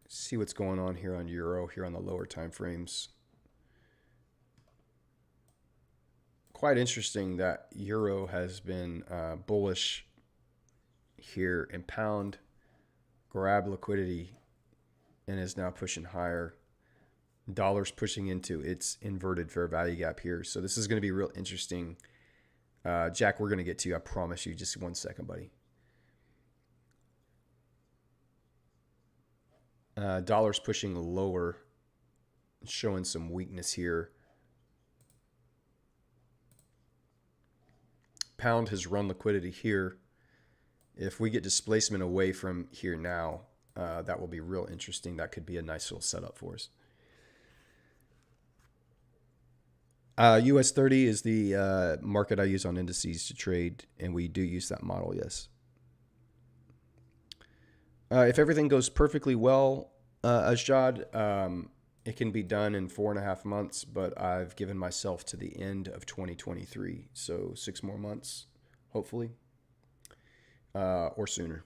See what's going on here on Euro, here on the lower time frames. Quite interesting that Euro has been bullish here, and pound grab liquidity and is now pushing higher. Dollar's pushing into its inverted fair value gap here. So this is going to be real interesting. Jack, we're going to get to you. I promise you. Just 1 second, buddy. Dollar's pushing lower, showing some weakness here. Pound has run liquidity here. If we get displacement away from here now, that will be real interesting. That could be a nice little setup for us. US 30 is the market I use on indices to trade, and we do use that model, yes. If everything goes perfectly well, Ajad, it can be done in 4.5 months, but I've given myself to the end of 2023, so 6 more months, hopefully, or sooner.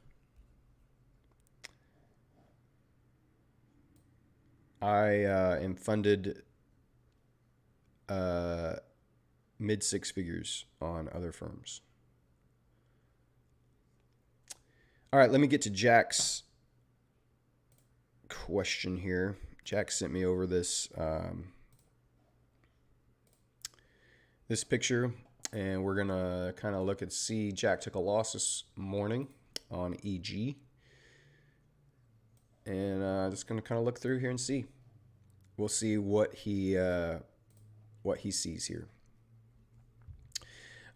I am funded mid 6 figures on other firms. All right, let me get to Jack's question here. Jack sent me over this this picture, and we're gonna kind of look and see. Jack took a loss this morning on EG, and just gonna kind of look through here and see. We'll see what he sees here.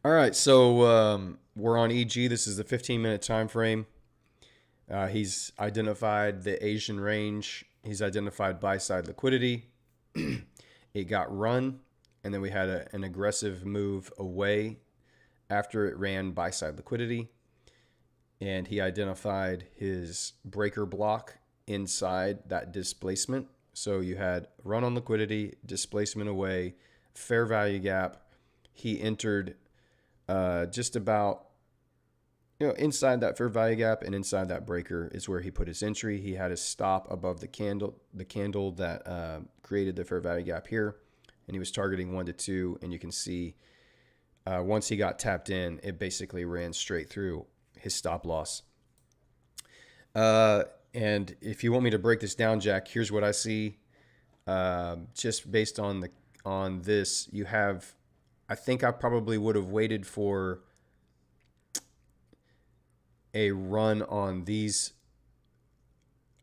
All right, so we're on EG. This is the 15-minute time frame. He's identified the Asian range. He's identified buy-side liquidity. It got run, and then we had an aggressive move away after it ran buy-side liquidity. And he identified his breaker block inside that displacement. So you had run on liquidity, displacement away, fair value gap. He entered just about, inside that fair value gap, and inside that breaker is where he put his entry. He had his stop above the candle that created the fair value gap here, and he was targeting 1 to 2. And you can see once he got tapped in, it basically ran straight through his stop loss. And if you want me to break this down, Jack, here's what I see. Just based on this, you have, I think I probably would have waited for a run on these.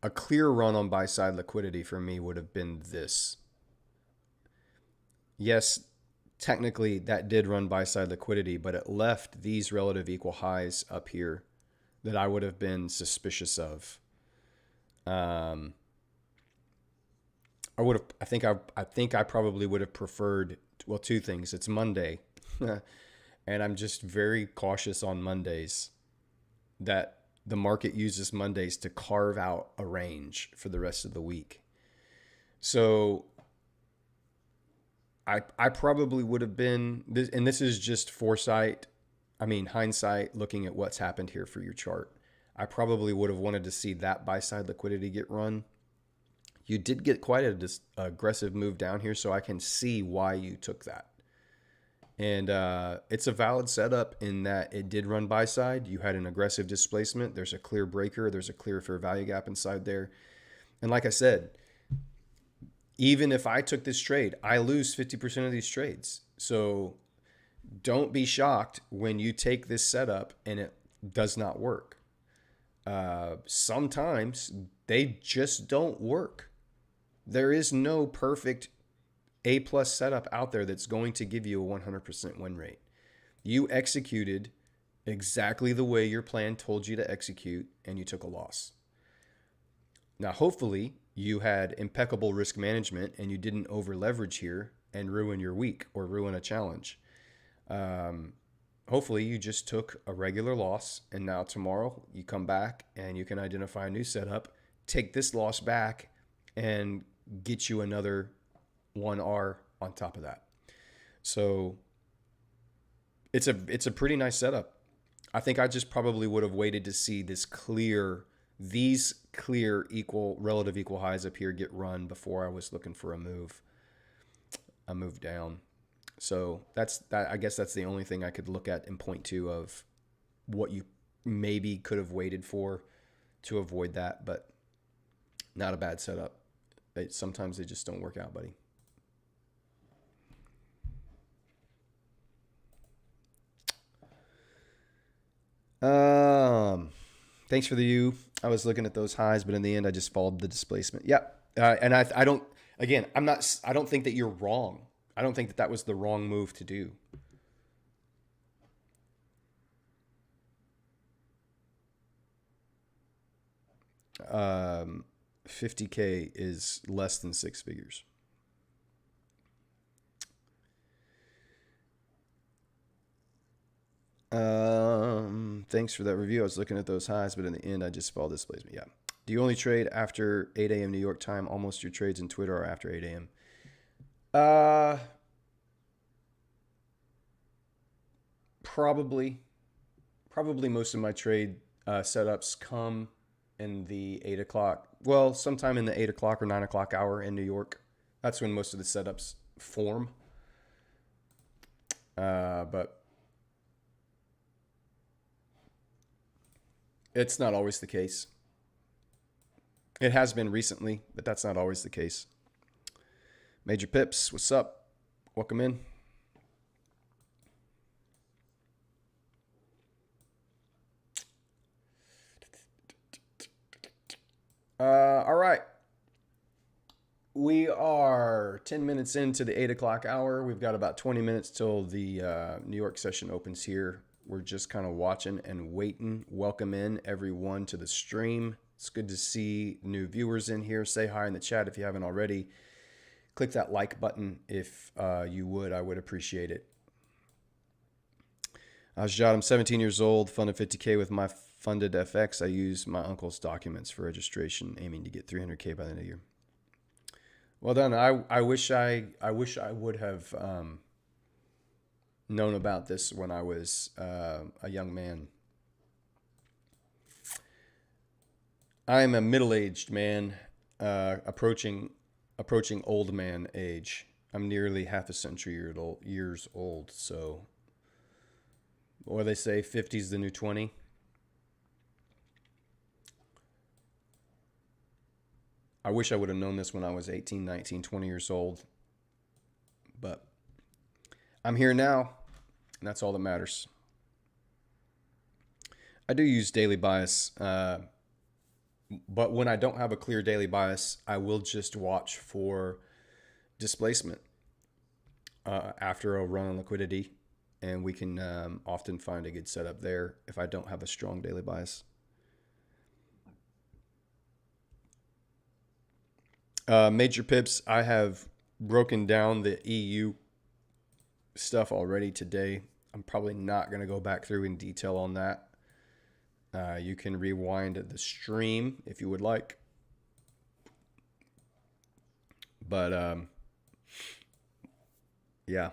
A clear run on buy side liquidity for me would have been this. Yes, technically that did run buy side liquidity, but it left these relative equal highs up here that I would have been suspicious of. I think I probably would have preferred, well, 2 things. It's Monday, and I'm just very cautious on Mondays that the market uses Mondays to carve out a range for the rest of the week. So I probably would have been, and this is just hindsight, looking at what's happened here for your chart. I probably would have wanted to see that buy side liquidity get run. You did get quite an aggressive move down here, so I can see why you took that. And it's a valid setup in that it did run buy side. You had an aggressive displacement. There's a clear breaker. There's a clear fair value gap inside there. And like I said, even if I took this trade, I lose 50% of these trades. So don't be shocked when you take this setup and it does not work. Sometimes they just don't work. There is no perfect A+ setup out there that's going to give you a 100% win rate. You executed exactly the way your plan told you to execute, and you took a loss. Now, hopefully, you had impeccable risk management and you didn't over leverage here and ruin your week or ruin a challenge. Hopefully, you just took a regular loss, and now tomorrow you come back and you can identify a new setup, take this loss back, and get you another 1R on top of that. So it's a pretty nice setup. I think I just probably would have waited to see these clear relative equal highs up here get run before I was looking for a move down. So I guess that's the only thing I could look at and point to of what you maybe could have waited for to avoid that. But Not a bad setup. Sometimes they just don't work out, buddy. Thanks for the U. I was looking at those highs, but in the end, I just followed the displacement. Yeah, and I don't. Again, I'm not. I don't think that you're wrong. I don't think that that was the wrong move to do. Um, 50K is less than six figures. Thanks for that review. I was looking at those highs, but in the end, I just followed displacement. Yeah. Do you only trade after 8 a.m. New York time? Almost your trades in Twitter are after 8 a.m. Probably most of my trade setups come in the 8 o'clock. Well, sometime in the 8 o'clock or 9 o'clock hour in New York. That's when most of the setups form. But it's not always the case. It has been recently, but that's not always the case. Major Pips, what's up? Welcome in. All right. We are 10 minutes into the 8 o'clock hour. We've got about 20 minutes till the New York session opens here. We're just kind of watching and waiting. Welcome in everyone to the stream. It's good to see new viewers in here. Say hi in the chat if you haven't already. Click that like button if you would. I would appreciate it. Ajad, I'm 17 years old, funded 50K with my funded FX. I use my uncle's documents for registration, aiming to get 300K by the end of the year. Well done. I wish I would have known about this when I was a young man. I'm a middle-aged man, approaching old man age. I'm nearly half a century years old. So, or they say 50's the new 20. I wish I would have known this when I was 18, 19, 20 years old. But I'm here now, and that's all that matters. I do use daily bias, but when I don't have a clear daily bias, I will just watch for displacement after a run on liquidity, and we can often find a good setup there if I don't have a strong daily bias. Major Pips, I have broken down the EU stuff already today. I'm probably not going to go back through in detail on that. You can rewind the stream if you would like. But, yeah.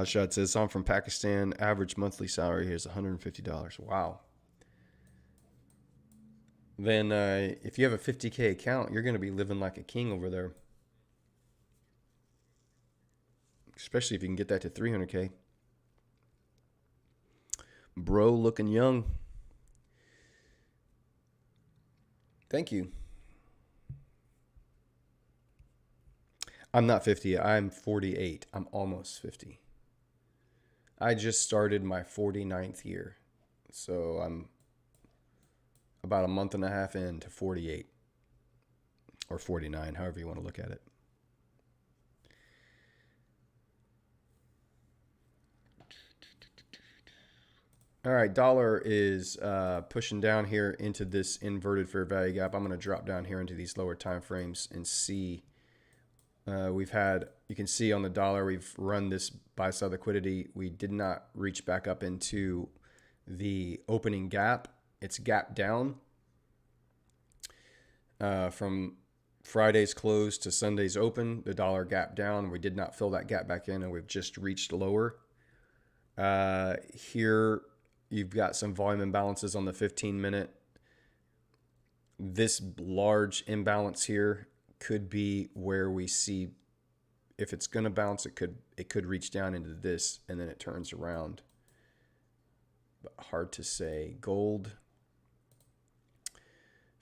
Shad says, I'm from Pakistan. Average monthly salary here is $150. Wow. Then if you have a 50K account, you're going to be living like a king over there. Especially if you can get that to 300K. Bro looking young. Thank you. I'm not 50. I'm 48. I'm almost 50. I just started my 49th year. So I'm about a month and a half into 48. Or 49, however you want to look at it. All right, dollar is pushing down here into this inverted fair value gap. I'm going to drop down here into these lower time frames and see. You can see on the dollar, we've run this buy side liquidity. We did not reach back up into the opening gap. It's gap down from Friday's close to Sunday's open. The dollar gap down. We did not fill that gap back in, and we've just reached lower. Here, you've got some volume imbalances on the 15-minute. This large imbalance here could be where we see if it's going to bounce, it could reach down into this and then it turns around. But hard to say. Gold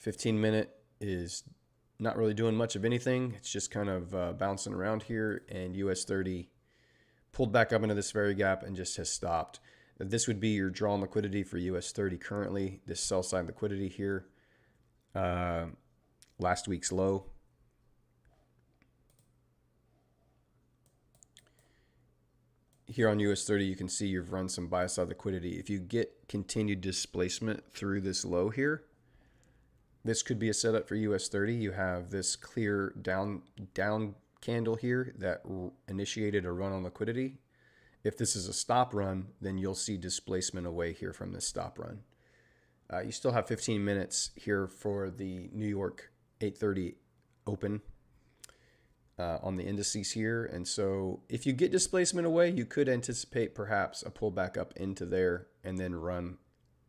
15-minute is not really doing much of anything. It's just kind of bouncing around here, and US 30 pulled back up into this very gap and just has stopped. This would be your drawn liquidity for US 30 currently. This sell side liquidity here. Last week's low. Here on US 30, you can see you've run some buy side liquidity. If you get continued displacement through this low here, this could be a setup for US 30. You have this clear down candle here that initiated a run on liquidity. If this is a stop run, then you'll see displacement away here from this stop run. You still have 15 minutes here for the New York 830 open on the indices here. And so if you get displacement away, you could anticipate perhaps a pullback up into there and then run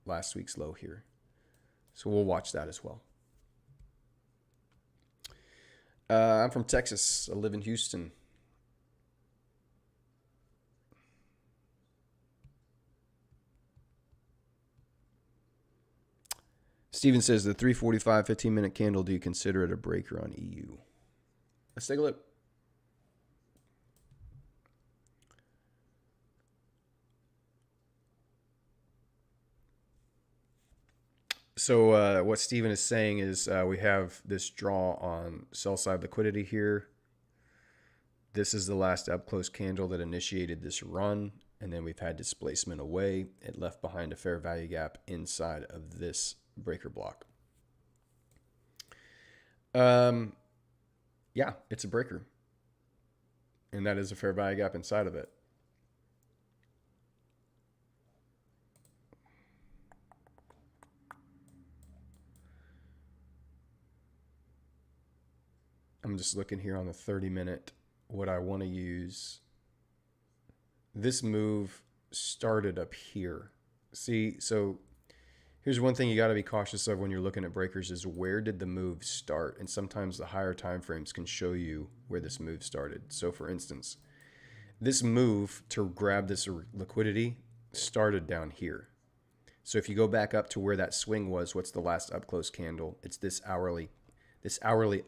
last week's low here. So we'll watch that as well. I'm from Texas. I live in Houston. Steven says, the 345 15-minute candle, do you consider it a breaker on EU? Let's take a look. So what Steven is saying is we have this draw on sell side liquidity here. This is the last up close candle that initiated this run, and then we've had displacement away. It left behind a fair value gap inside of this breaker block. Yeah, it's a breaker, and that is a fair value gap inside of it. I'm just looking here on the 30-minute what I want to use. This move started up here. See, so here's one thing you got to be cautious of when you're looking at breakers is where did the move start? And sometimes the higher time frames can show you where this move started. So for instance, this move to grab this liquidity started down here. So if you go back up to where that swing was, what's the last up close candle? It's this hourly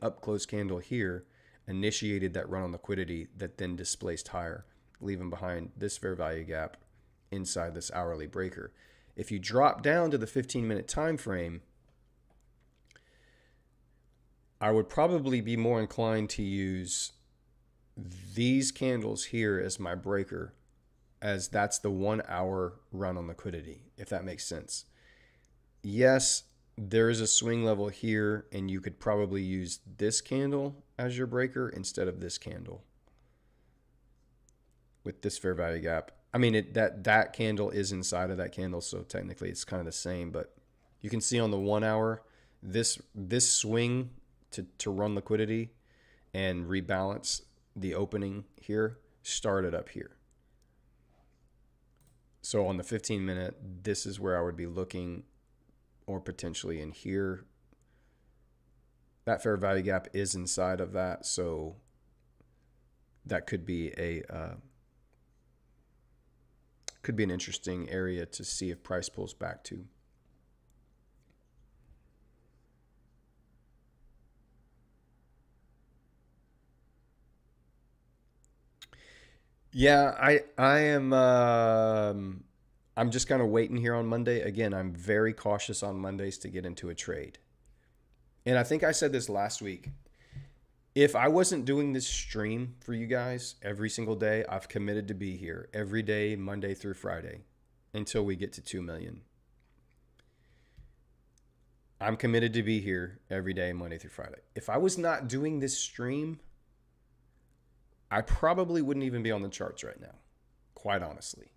up close candle here initiated that run on liquidity that then displaced higher, leaving behind this fair value gap inside this hourly breaker. If you drop down to the 15-minute time frame, I would probably be more inclined to use these candles here as my breaker, as that's the 1 hour run on liquidity, if that makes sense. Yes, there is a swing level here, and you could probably use this candle as your breaker instead of this candle with this fair value gap. I mean, that candle is inside of that candle, so technically it's kind of the same, but you can see on the 1 hour, this swing to run liquidity and rebalance the opening here started up here. So on the 15-minute, this is where I would be looking, or potentially in here. That fair value gap is inside of that, so that could be an interesting area to see if price pulls back to. Yeah, I am I'm just kind of waiting here on Monday. Again, I'm very cautious on Mondays to get into a trade. And I think I said this last week. If I wasn't doing this stream for you guys every single day, I've committed to be here every day, Monday through Friday, until we get to 2 million. I'm committed to be here every day, Monday through Friday. If I was not doing this stream, I probably wouldn't even be on the charts right now, quite honestly.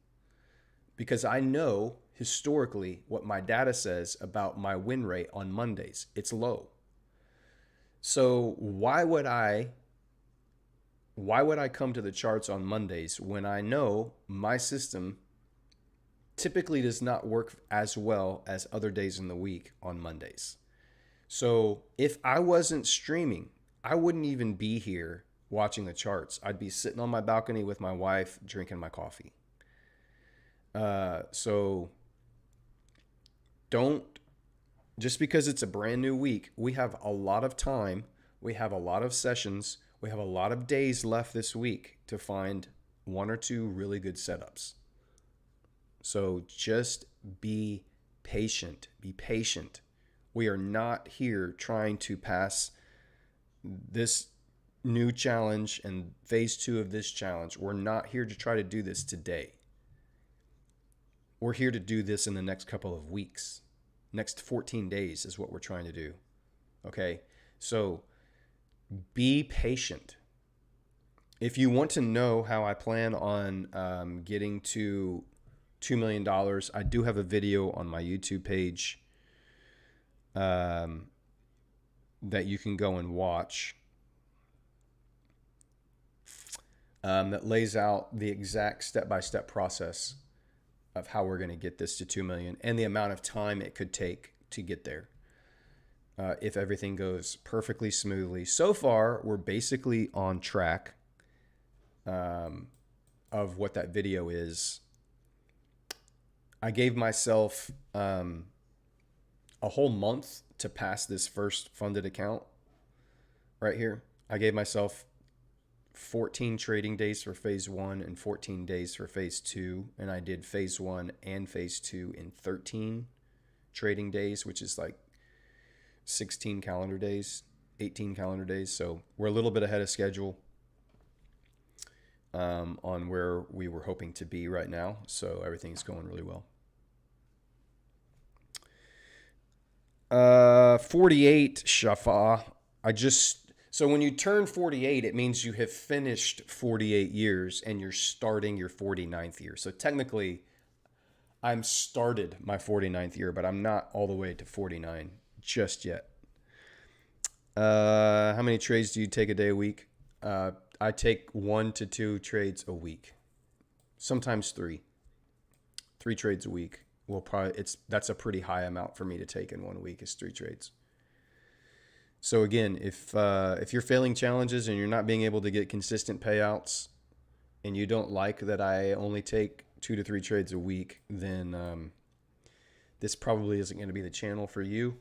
Because I know historically what my data says about my win rate on Mondays. It's low. So why would I come to the charts on Mondays when I know my system typically does not work as well as other days in the week on Mondays? So if I wasn't streaming, I wouldn't even be here watching the charts. I'd be sitting on my balcony with my wife drinking my coffee. So don't, just because it's a brand new week, we have a lot of time. We have a lot of sessions. We have a lot of days left this week to find one or two really good setups. So just be patient. Be patient. We are not here trying to pass this new challenge and phase 2 of this challenge. We're not here to try to do this today. We're here to do this in the next couple of weeks. Next 14 days is what we're trying to do. Okay? So be patient. If you want to know how I plan on getting to $2 million, I do have a video on my YouTube page that you can go and watch that lays out the exact step-by-step process of how we're going to get this to 2 million and the amount of time it could take to get there. If everything goes perfectly smoothly. So far, we're basically on track of what that video is. I gave myself a whole month to pass this first funded account right here. I gave myself 14 trading days for phase 1 and 14 days for phase 2. And I did phase 1 and phase 2 in 13 trading days, which is like 16 calendar days, 18 calendar days. So we're a little bit ahead of schedule on where we were hoping to be right now. So everything's going really well. 48, Shafa. So when you turn 48, it means you have finished 48 years and you're starting your 49th year. So technically, I'm started my 49th year, but I'm not all the way to 49 just yet. How many trades do you take a day, a week? I take 1 to 2 trades a week, sometimes 3. 3 trades a week. Well, probably that's a pretty high amount for me to take in 1 week is 3 trades. So again, if you're failing challenges and you're not being able to get consistent payouts, and you don't like that I only take 2 to 3 trades a week, then this probably isn't going to be the channel for you.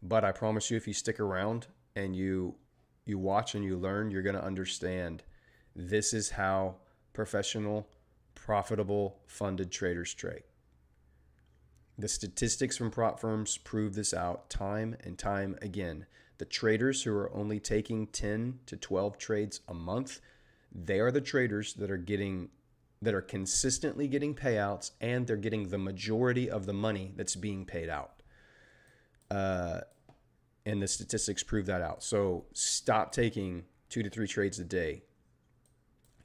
But I promise you, if you stick around and you watch and you learn, you're going to understand this is how professional, profitable, funded traders trade. The statistics from prop firms prove this out time and time again. The traders who are only taking 10 to 12 trades a month, they are the traders that are consistently getting payouts, and they're getting the majority of the money that's being paid out. And the statistics prove that out. So stop taking 2 to 3 trades a day.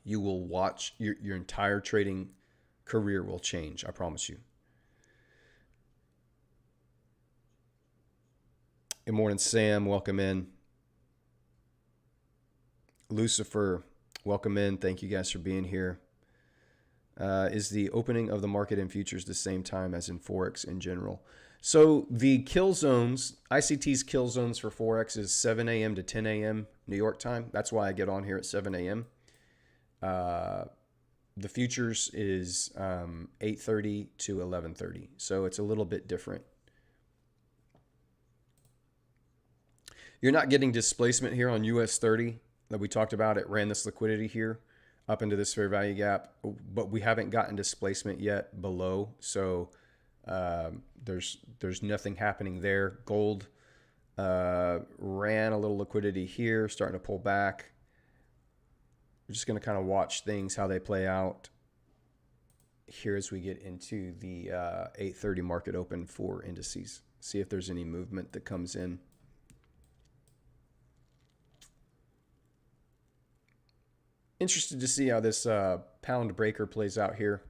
You will watch your entire trading career will change. I promise you. Good morning, Sam. Welcome in. Lucifer, welcome in. Thank you guys for being here. Is the opening of the market in futures the same time as in Forex in general? So the kill zones, ICT's kill zones for Forex is 7 a.m. to 10 a.m. New York time. That's why I get on here at 7 a.m. The futures is 8:30 to 11:30. So it's a little bit different. You're not getting displacement here on US 30 that we talked about. It ran this liquidity here up into this fair value gap, but we haven't gotten displacement yet below. So there's nothing happening there. Gold ran a little liquidity here, starting to pull back. We're just going to kind of watch things, how they play out here as we get into the 8:30 market open for indices. See if there's any movement that comes in. Interested to see how this pound breaker plays out here.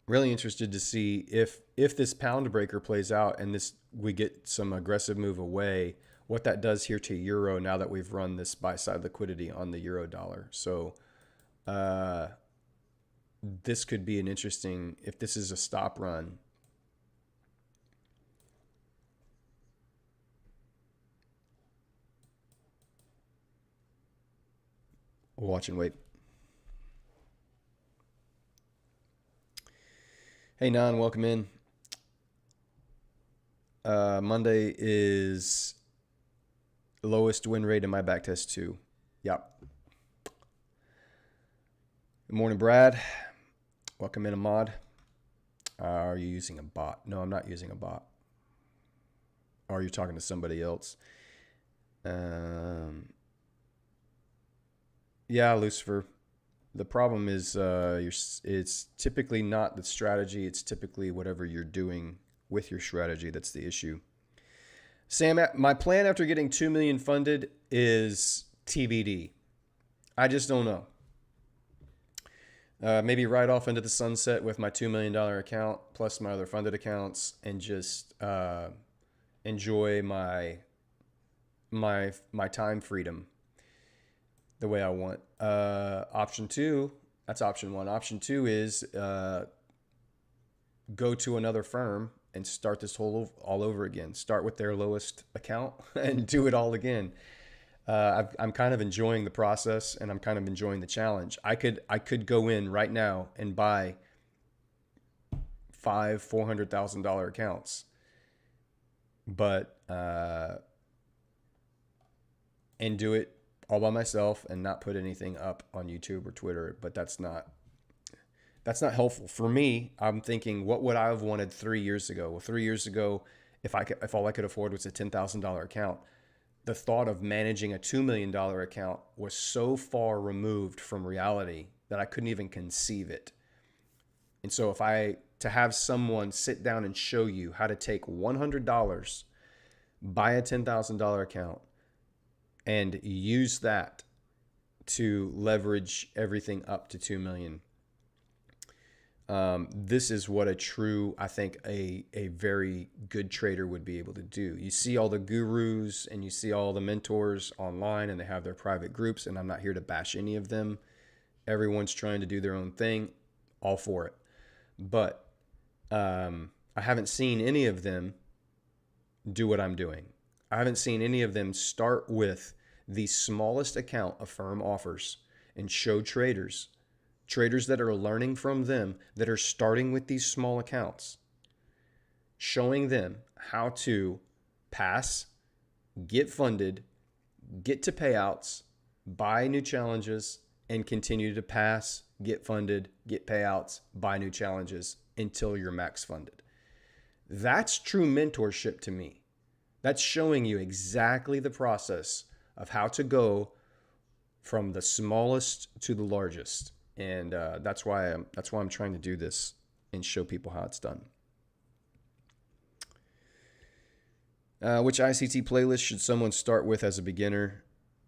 Really interested to see if this pound breaker plays out and we get some aggressive move away, what that does here to euro now that we've run this buy side liquidity on the euro dollar. So this could be an interesting, if this is a stop run. We'll watch and wait. Hey, Nan, welcome in. Monday is lowest win rate in my backtest too. Yep. Good morning, Brad. Welcome in, Ahmad. Are you using a bot? No, I'm not using a bot. Or you're talking to somebody else. Yeah, Lucifer. The problem is it's typically not the strategy. It's typically whatever you're doing with your strategy that's the issue. Sam, my plan after getting 2 million funded is TBD. I just don't know. Maybe ride off into the sunset with my $2 million account plus my other funded accounts and just enjoy my time freedom the way I want. Option two, that's option one. Option two is go to another firm and start this all over again. Start with their lowest account and do it all again. I'm kind of enjoying the process and I'm kind of enjoying the challenge. I could go in right now and buy $400,000 accounts, but and do it all by myself and not put anything up on YouTube or Twitter. But that's not helpful for me. I'm thinking, what would I have wanted 3 years ago? Well, 3 years ago, if all I could afford was a $10,000 account, the thought of managing a $2 million account was so far removed from reality that I couldn't even conceive it. And so to have someone sit down and show you how to take $100, buy a $10,000 account, and use that to leverage everything up to 2 million. This is what I think a very good trader would be able to do. You see all the gurus and you see all the mentors online and they have their private groups, and I'm not here to bash any of them. Everyone's trying to do their own thing, all for it. But I haven't seen any of them do what I'm doing. I haven't seen any of them start with the smallest account a firm offers and show traders that are learning from them, that are starting with these small accounts, showing them how to pass, get funded, get to payouts, buy new challenges, and continue to pass, get funded, get payouts, buy new challenges until you're max funded. That's true mentorship to me. That's showing you exactly the process of how to go from the smallest to the largest. And that's why I'm trying to do this and show people how it's done. Which ICT playlist should someone start with as a beginner?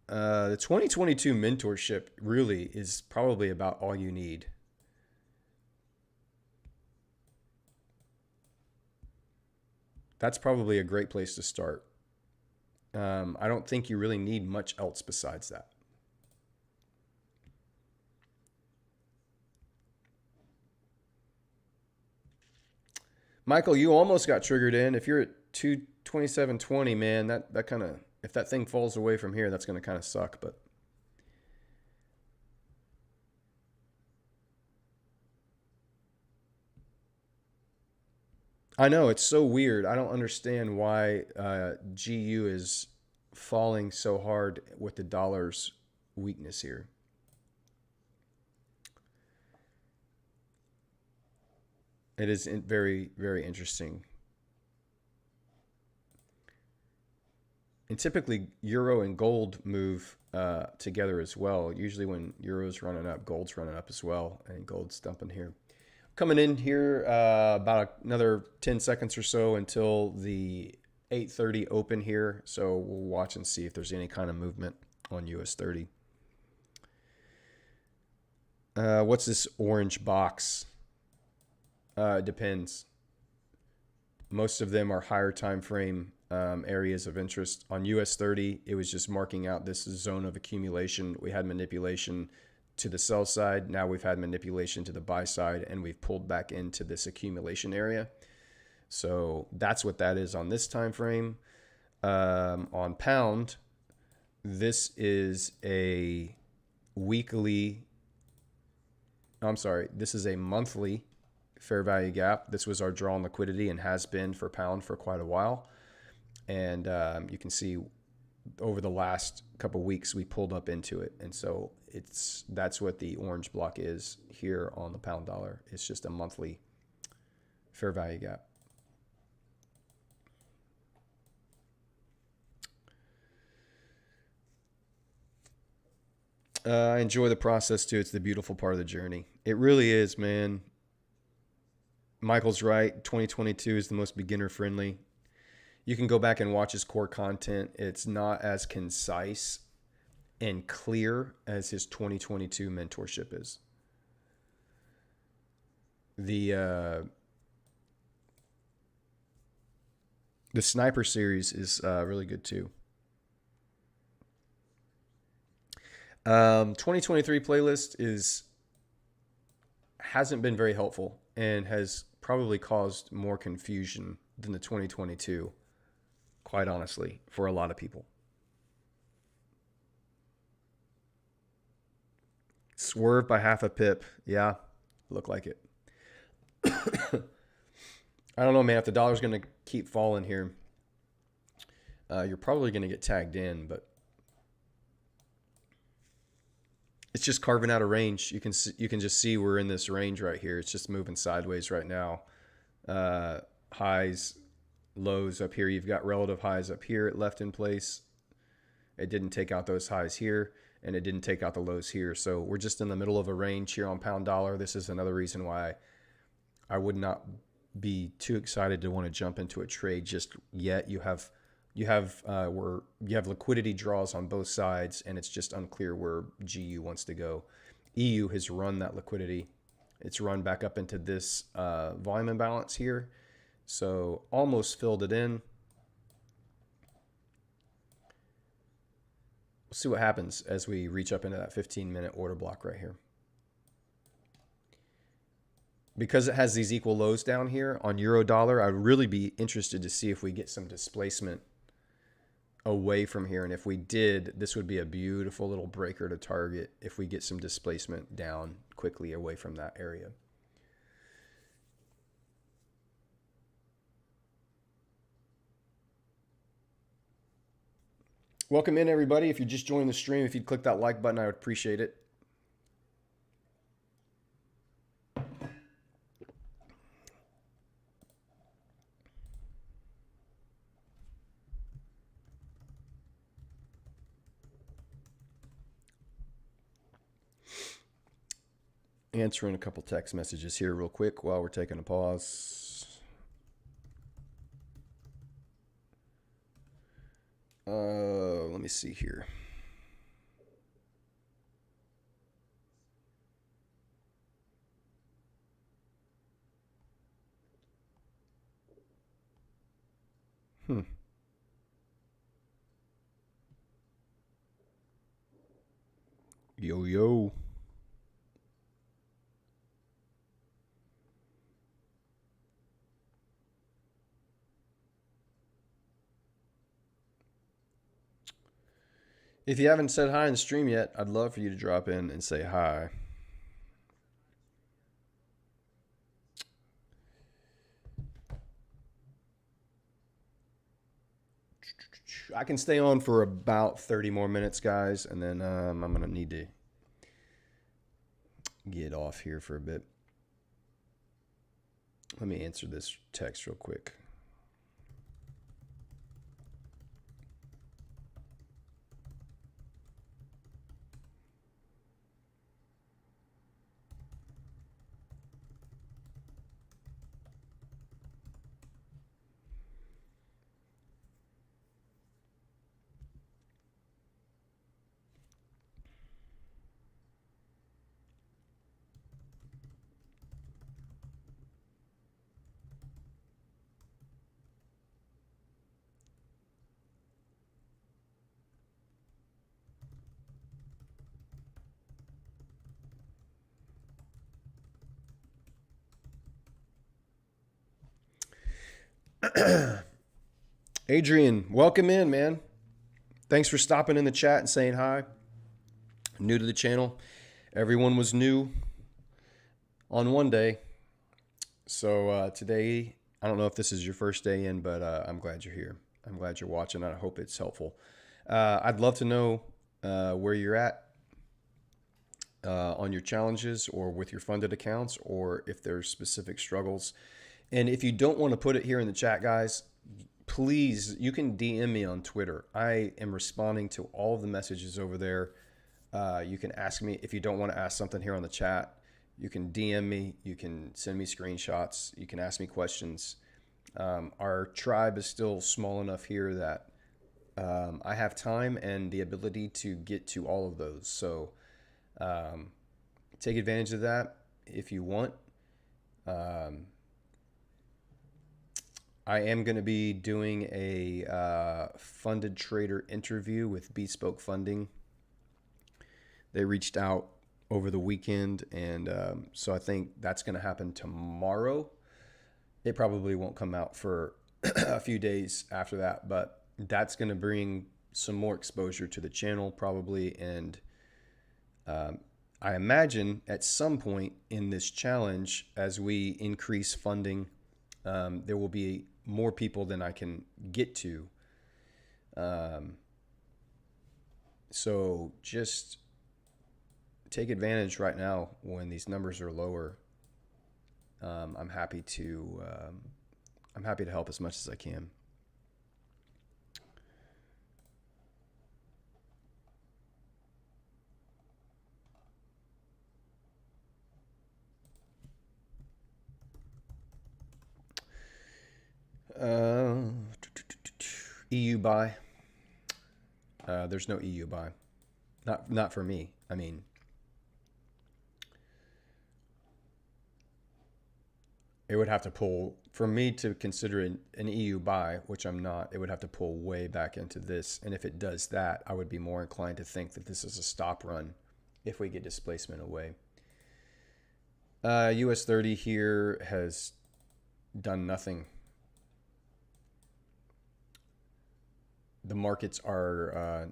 The 2022 mentorship really is probably about all you need. That's probably a great place to start. I don't think you really need much else besides that. Michael, you almost got triggered in. If you're at 227.20, man, that kind of, if that thing falls away from here, that's going to kind of suck. But I know it's so weird. I don't understand why GU is falling so hard with the dollar's weakness here. It is very, very interesting. And typically, euro and gold move together as well. Usually when euro's running up, gold's running up as well, and gold's dumping here. Coming in here about another 10 seconds or so until the 8:30 open here. So we'll watch and see if there's any kind of movement on US 30. What's this orange box? Depends. Most of them are higher time frame areas of interest. On US 30, it was just marking out this zone of accumulation. We had manipulation to the sell side. Now we've had manipulation to the buy side, and we've pulled back into this accumulation area. So that's what that is on this time frame. On pound, this is a weekly, I'm sorry, this is a monthly fair value gap. This was our draw on liquidity and has been for pound for quite a while. And you can see over the last couple weeks we pulled up into it, and so that's what the orange block is here on the pound dollar. It's just a monthly fair value gap. I enjoy the process too. It's the beautiful part of the journey. It really is, man. Michael's right. 2022 is the most beginner friendly. You can go back and watch his core content. It's not as concise and clear as his 2022 mentorship is. The sniper series is really good too. 2023 playlist hasn't been very helpful and has probably caused more confusion than the 2022, quite honestly, for a lot of people. Swerve by half a pip. Yeah, look like it. I don't know, man. If the dollar's going to keep falling here, you're probably going to get tagged in, but it's just carving out a range. You can just see we're in this range right here. It's just moving sideways right now. Highs, lows up here. You've got relative highs up here. It left in place. It didn't take out those highs here, and it didn't take out the lows here. So we're just in the middle of a range here on pound dollar. This is another reason why I would not be too excited to want to jump into a trade just yet. You have liquidity draws on both sides, and it's just unclear where GU wants to go. EU has run that liquidity. It's run back up into this volume imbalance here, so almost filled it in. We'll see what happens as we reach up into that 15-minute order block right here. Because it has these equal lows down here on euro dollar, I'd really be interested to see if we get some displacement away from here. And if we did, this would be a beautiful little breaker to target if we get some displacement down quickly away from that area. Welcome in, everybody. If you just joined the stream, if you'd click that like button, I would appreciate it. Answering a couple text messages here real quick while we're taking a pause. Let me see here. Yo. If you haven't said hi in the stream yet, I'd love for you to drop in and say hi. I can stay on for about 30 more minutes, guys, and then I'm going to need to get off here for a bit. Let me answer this text real quick. Adrian, welcome in, man. Thanks for stopping in the chat and saying hi. new to the channel. Everyone was new on one day. So today, I don't know if this is your first day in, but I'm glad you're here. I'm glad you're watching. I hope it's helpful. I'd love to know where you're at on your challenges or with your funded accounts, or if there's specific struggles. And if you don't want to put it here in the chat, guys, please, you can DM me on Twitter. I am responding to all of the messages over there. You can ask me if you don't want to ask something here on the chat. You can DM me. You can send me screenshots. You can ask me questions. Our tribe is still small enough here that I have time and the ability to get to all of those. So take advantage of that if you want. I am going to be doing a funded trader interview with Bespoke Funding. They reached out over the weekend, and so I think that's going to happen tomorrow. It probably won't come out for a few days after that, but that's going to bring some more exposure to the channel probably, and I imagine at some point in this challenge, as we increase funding, there will be more people than I can get to. So just take advantage right now when these numbers are lower. I'm happy to help as much as I can. EU buy. There's no EU buy. Not for me. I mean, it would have to pull, for me to consider an EU buy, which I'm not, it would have to pull way back into this. And if it does that, I would be more inclined to think that this is a stop run if we get displacement away. US 30 here has done nothing. The markets are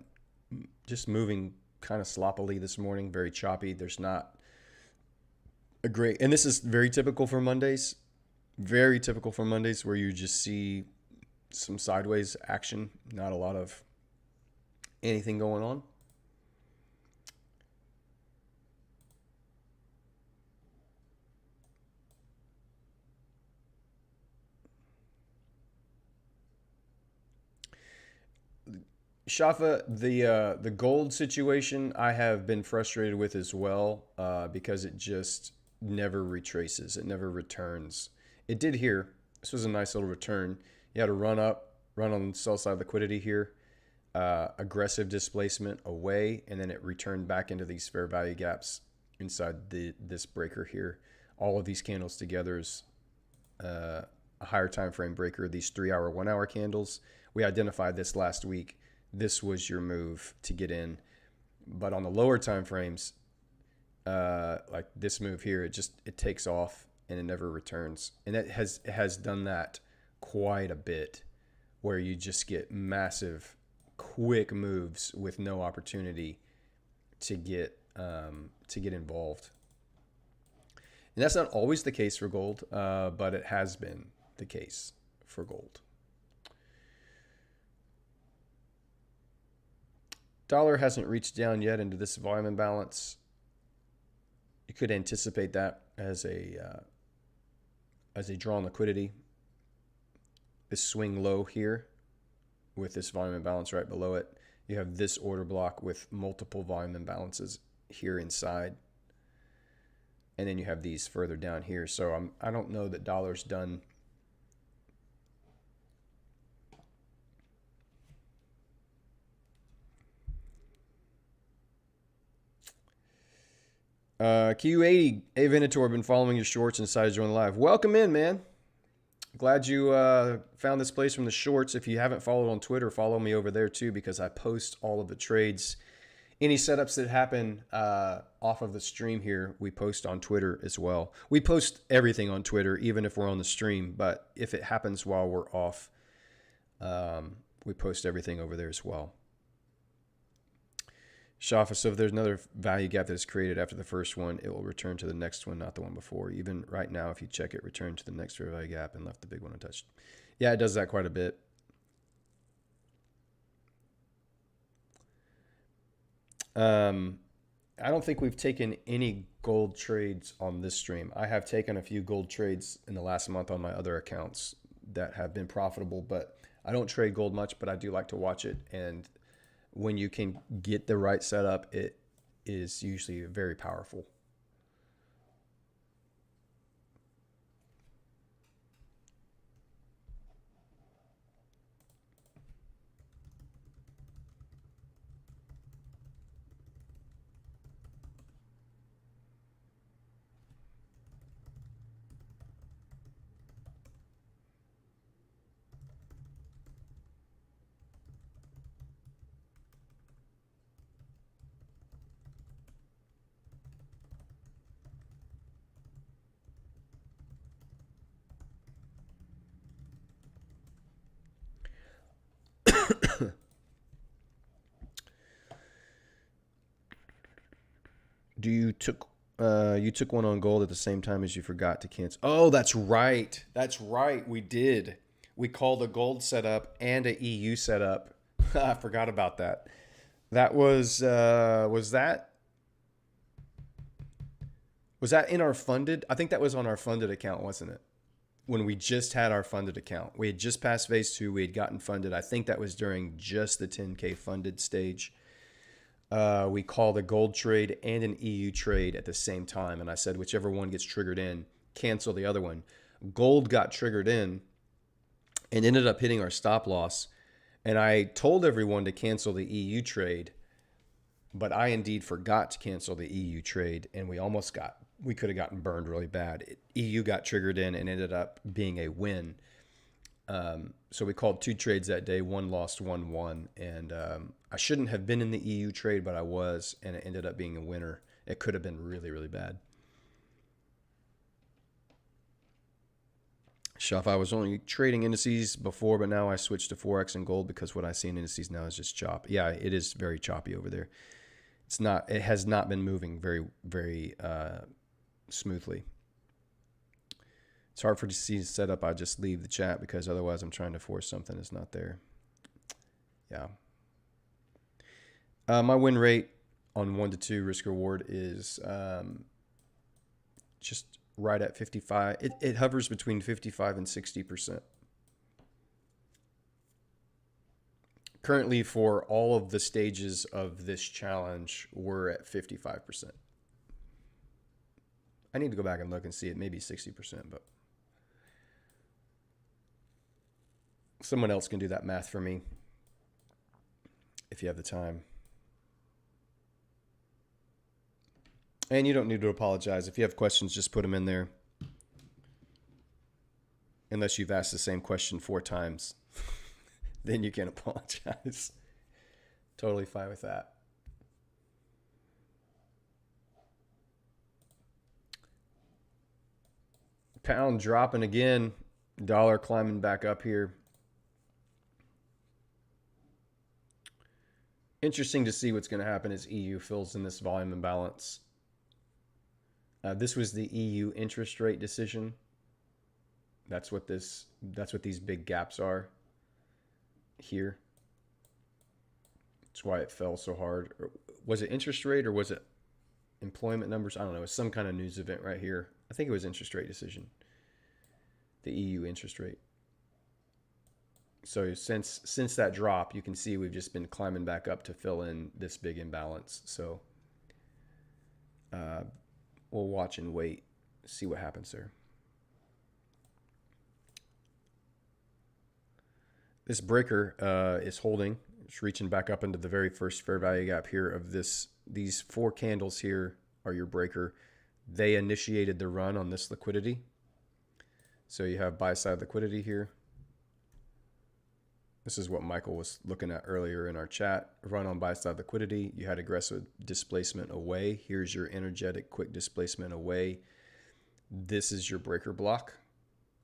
just moving kind of sloppily this morning, very choppy. There's not a great, and this is very typical for Mondays, where you just see some sideways action, not a lot of anything going on. Shafa, the gold situation I have been frustrated with as well, because it just never retraces. It never returns. It did here. This was a nice little return. You had a run up, run on sell side liquidity here, aggressive displacement away, and then it returned back into these fair value gaps inside this breaker here. All of these candles together is a higher time frame breaker. These 3-hour, 1-hour candles. We identified this last week. This was your move to get in. But on the lower time frames, like this move here, it takes off and it never returns. And it has done that quite a bit, where you just get massive, quick moves with no opportunity to get involved. And that's not always the case for gold, but it has been the case for gold. Dollar hasn't reached down yet into this volume imbalance. You could anticipate that as a draw on liquidity. This swing low here with this volume imbalance right below it. You have this order block with multiple volume imbalances here inside. And then you have these further down here. So I don't know that dollar's done. Q80, A Venator, been following your shorts and decided to join the live. Welcome in, man. Glad you found this place from the shorts. If you haven't followed on Twitter, follow me over there too, because I post all of the trades. Any setups that happen off of the stream here, we post on Twitter as well. We post everything on Twitter, even if we're on the stream. But if it happens while we're off, we post everything over there as well. Shafa, so if there's another value gap that is created after the first one, it will return to the next one, not the one before. Even right now, if you check it, return to the next fair value gap and left the big one untouched. Yeah, it does that quite a bit. I don't think we've taken any gold trades on this stream. I have taken a few gold trades in the last month on my other accounts that have been profitable, but I don't trade gold much, but I do like to watch it. And when you can get the right setup, it is usually very powerful. Do you took one on gold at the same time as you forgot to cancel? Oh, that's right. That's right. We did. We called a gold setup and a EU setup. I forgot about that. That was that in our funded? I think that was on our funded account, wasn't it? When we just had our funded account. We had just passed phase 2. We had gotten funded. I think that was during just the 10K funded stage. We called a gold trade and an EU trade at the same time. And I said, whichever one gets triggered in, cancel the other one. Gold got triggered in and ended up hitting our stop loss. And I told everyone to cancel the EU trade, but I indeed forgot to cancel the EU trade. And we could have gotten burned really bad. EU got triggered in and ended up being a win. So we called 2 trades that day. One lost, one won. And I shouldn't have been in the EU trade, but I was, and it ended up being a winner. It could have been really, really bad. Shuff, I was only trading indices before, but now I switched to Forex and gold because what I see in indices now is just chop. Yeah, it is very choppy over there. It has not been moving very, very smoothly. It's hard for me to see setup. I just leave the chat because otherwise I'm trying to force something that's not there. Yeah. My win rate on 1 to 2 risk reward is just right at 55. It hovers between 55 and 60%. Currently, for all of the stages of this challenge, we're at 55%. I need to go back and look and see it. Maybe 60%, but someone else can do that math for me if you have the time. And you don't need to apologize. If you have questions, just put them in there. Unless you've asked the same question 4 times. Then you can apologize. Totally fine with that. Pound dropping again. Dollar climbing back up here. Interesting to see what's going to happen as EU fills in this volume imbalance. This was the EU interest rate decision. That's what these big gaps are here. That's why it fell so hard. Was it interest rate or was it employment numbers? I don't know. It's some kind of news event right here. I think it was interest rate decision. The EU interest rate. So since that drop, you can see we've just been climbing back up to fill in this big imbalance. So we'll watch and wait, see what happens there. This breaker is holding. It's reaching back up into the very first fair value gap here of this. These 4 candles here are your breaker. They initiated the run on this liquidity. So you have buy side liquidity here. This is what Michael was looking at earlier in our chat. Run on buy side liquidity. You had aggressive displacement away. Here's your energetic quick displacement away. This is your breaker block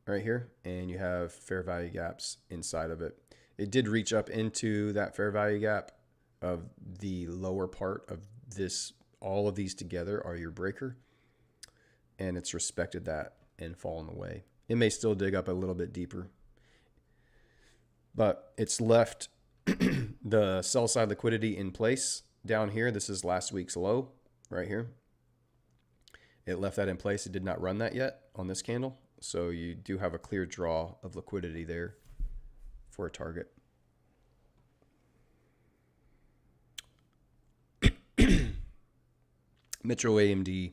right here. And you have fair value gaps inside of it. It did reach up into that fair value gap of the lower part of this. All of these together are your breaker, and it's respected that and fallen away. It may still dig up a little bit deeper, but it's left the sell side liquidity in place down here. This is last week's low right here. It left that in place. It did not run that yet on this candle. So you do have a clear draw of liquidity there for a target. Metro AMD,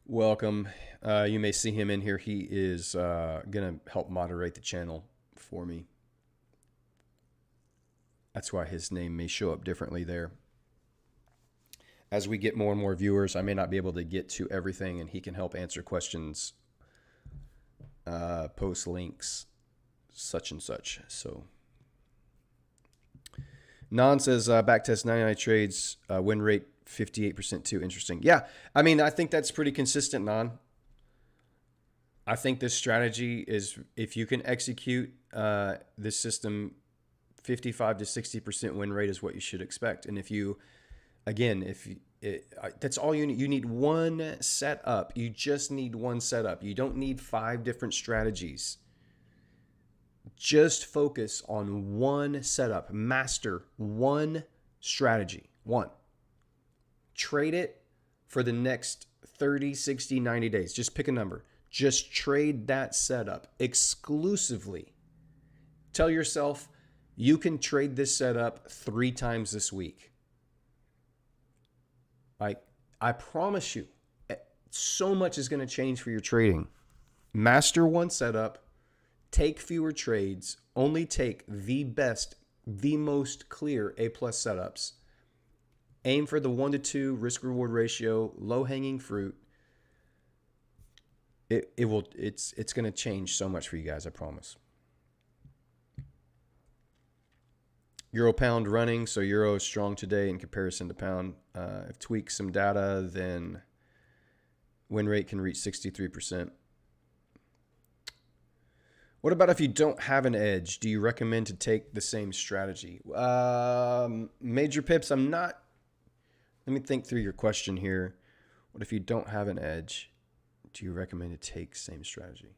welcome. You may see him in here. He is going to help moderate the channel for me. That's why his name may show up differently there. As we get more and more viewers, I may not be able to get to everything, and he can help answer questions, post links, such and such. So, Non says backtest 99 trades, win rate 58% too. Interesting. Yeah, I mean, I think that's pretty consistent, Non. I think this strategy is, if you can execute this system, 55 to 60% win rate is what you should expect. And if you, again, that's all you need. You need one setup. You just need one setup. You don't need 5 different strategies. Just focus on one setup. Master one strategy. One. Trade it for the next 30, 60, 90 days. Just pick a number. Just trade that setup exclusively. Tell yourself you can trade this setup 3 times this week. I promise you, so much is going to change for your trading. Master one setup, take fewer trades, only take the best, the most clear A+ setups. Aim for the 1 to 2 risk reward ratio, low hanging fruit. It's going to change so much for you guys, I promise. Euro pound running, so euro is strong today in comparison to pound. If tweak some data, then win rate can reach 63%. What about if you don't have an edge? Do you recommend to take the same strategy? Major pips, I'm not. Let me think through your question here. What if you don't have an edge? Do you recommend to take same strategy?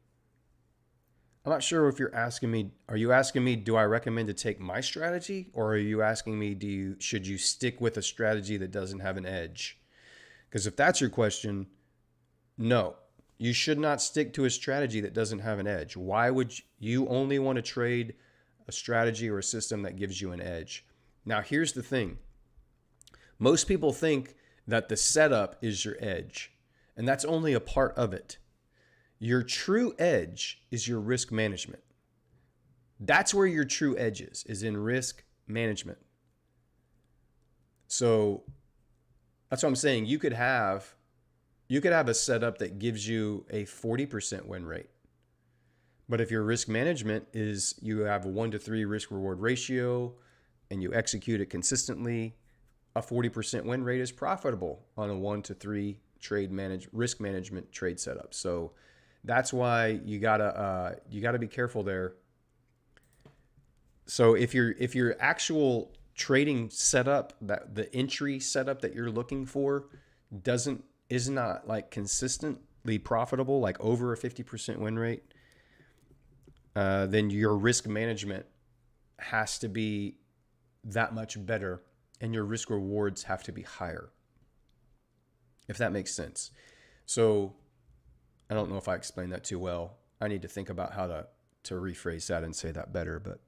I'm not sure if you're asking me, are you asking me, do I recommend to take my strategy? Or are you asking me, should you stick with a strategy that doesn't have an edge? Because if that's your question, no, you should not stick to a strategy that doesn't have an edge. Why would you only want to trade a strategy or a system that gives you an edge? Now, here's the thing. Most people think that the setup is your edge, and that's only a part of it. Your true edge is your risk management. That's where your true edge is in risk management. So that's what I'm saying. You could have a setup that gives you a 40% win rate. But if your risk management is you have a 1 to 3 risk reward ratio and you execute it consistently, a 40% win rate is profitable on a 1 to 3 risk management trade setup. So that's why you gotta be careful there. So if your actual trading setup, that the entry setup that you're looking for is not like consistently profitable, like over a 50% win rate, then your risk management has to be that much better, and your risk rewards have to be higher. If that makes sense. So I don't know if I explained that too well. I need to think about how to rephrase that and say that better. But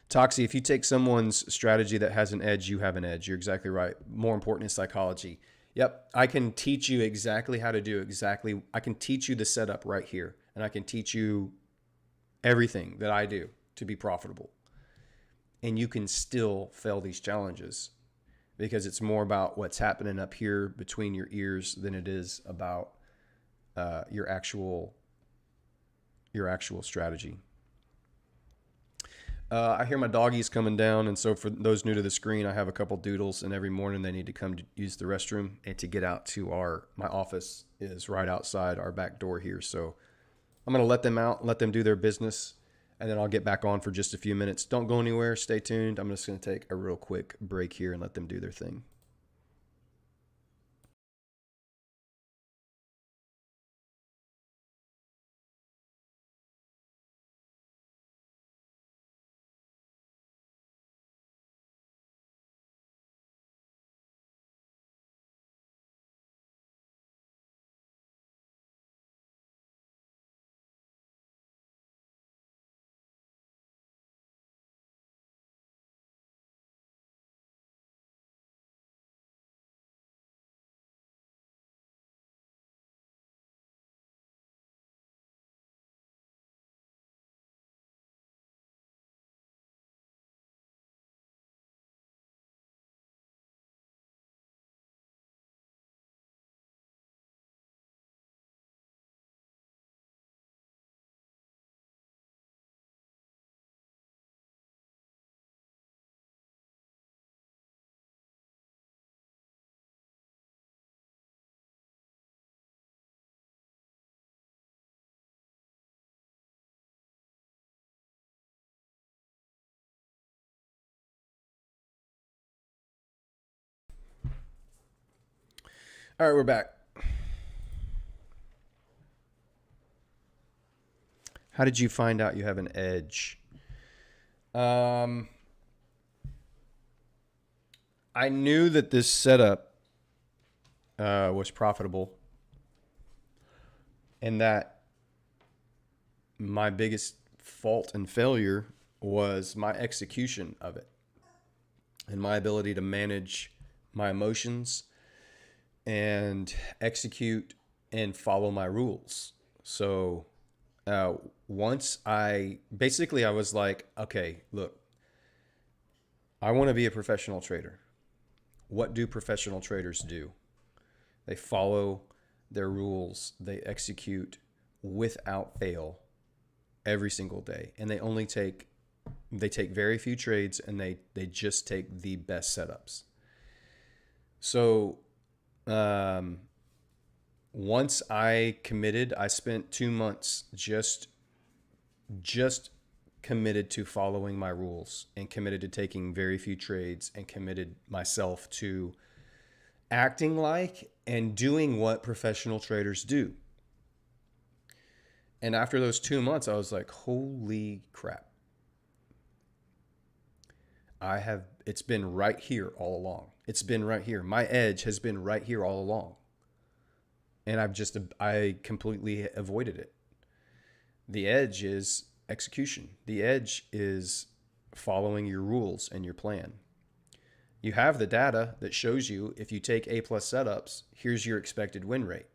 Toxie, if you take someone's strategy that has an edge, you have an edge. You're exactly right. More important is psychology. Yep, I can teach you exactly how to do I can teach you the setup right here. And I can teach you everything that I do to be profitable. And you can still fail these challenges because it's more about what's happening up here between your ears than it is about your actual strategy. I hear my doggies coming down, and so for those new to the screen, I have a couple doodles, and every morning they need to come to use the restroom, and to get out to my office is right outside our back door here. So I'm going to let them out, let them do their business. and then I'll get back on for just a few minutes. Don't go anywhere. Stay tuned. I'm just going to take a real quick break here and let them do their thing. All right, we're back. How did you find out you have an edge? I knew that this setup was profitable, and that my biggest fault and failure was my execution of it and my ability to manage my emotions and execute and follow my rules. So once I was like, okay, look, I want to be a professional trader. What do professional traders do? They follow their rules. They execute without fail every single day. And they take very few trades, and they just take the best setups. So once I committed, I spent 2 months just committed to following my rules and committed to taking very few trades and committed myself to acting like and doing what professional traders do. And after those 2 months, I was like, holy crap. It's been right here all along. It's been right here. My edge has been right here all along. And I completely avoided it. The edge is execution. The edge is following your rules and your plan. You have the data that shows you if you take A+ setups, here's your expected win rate.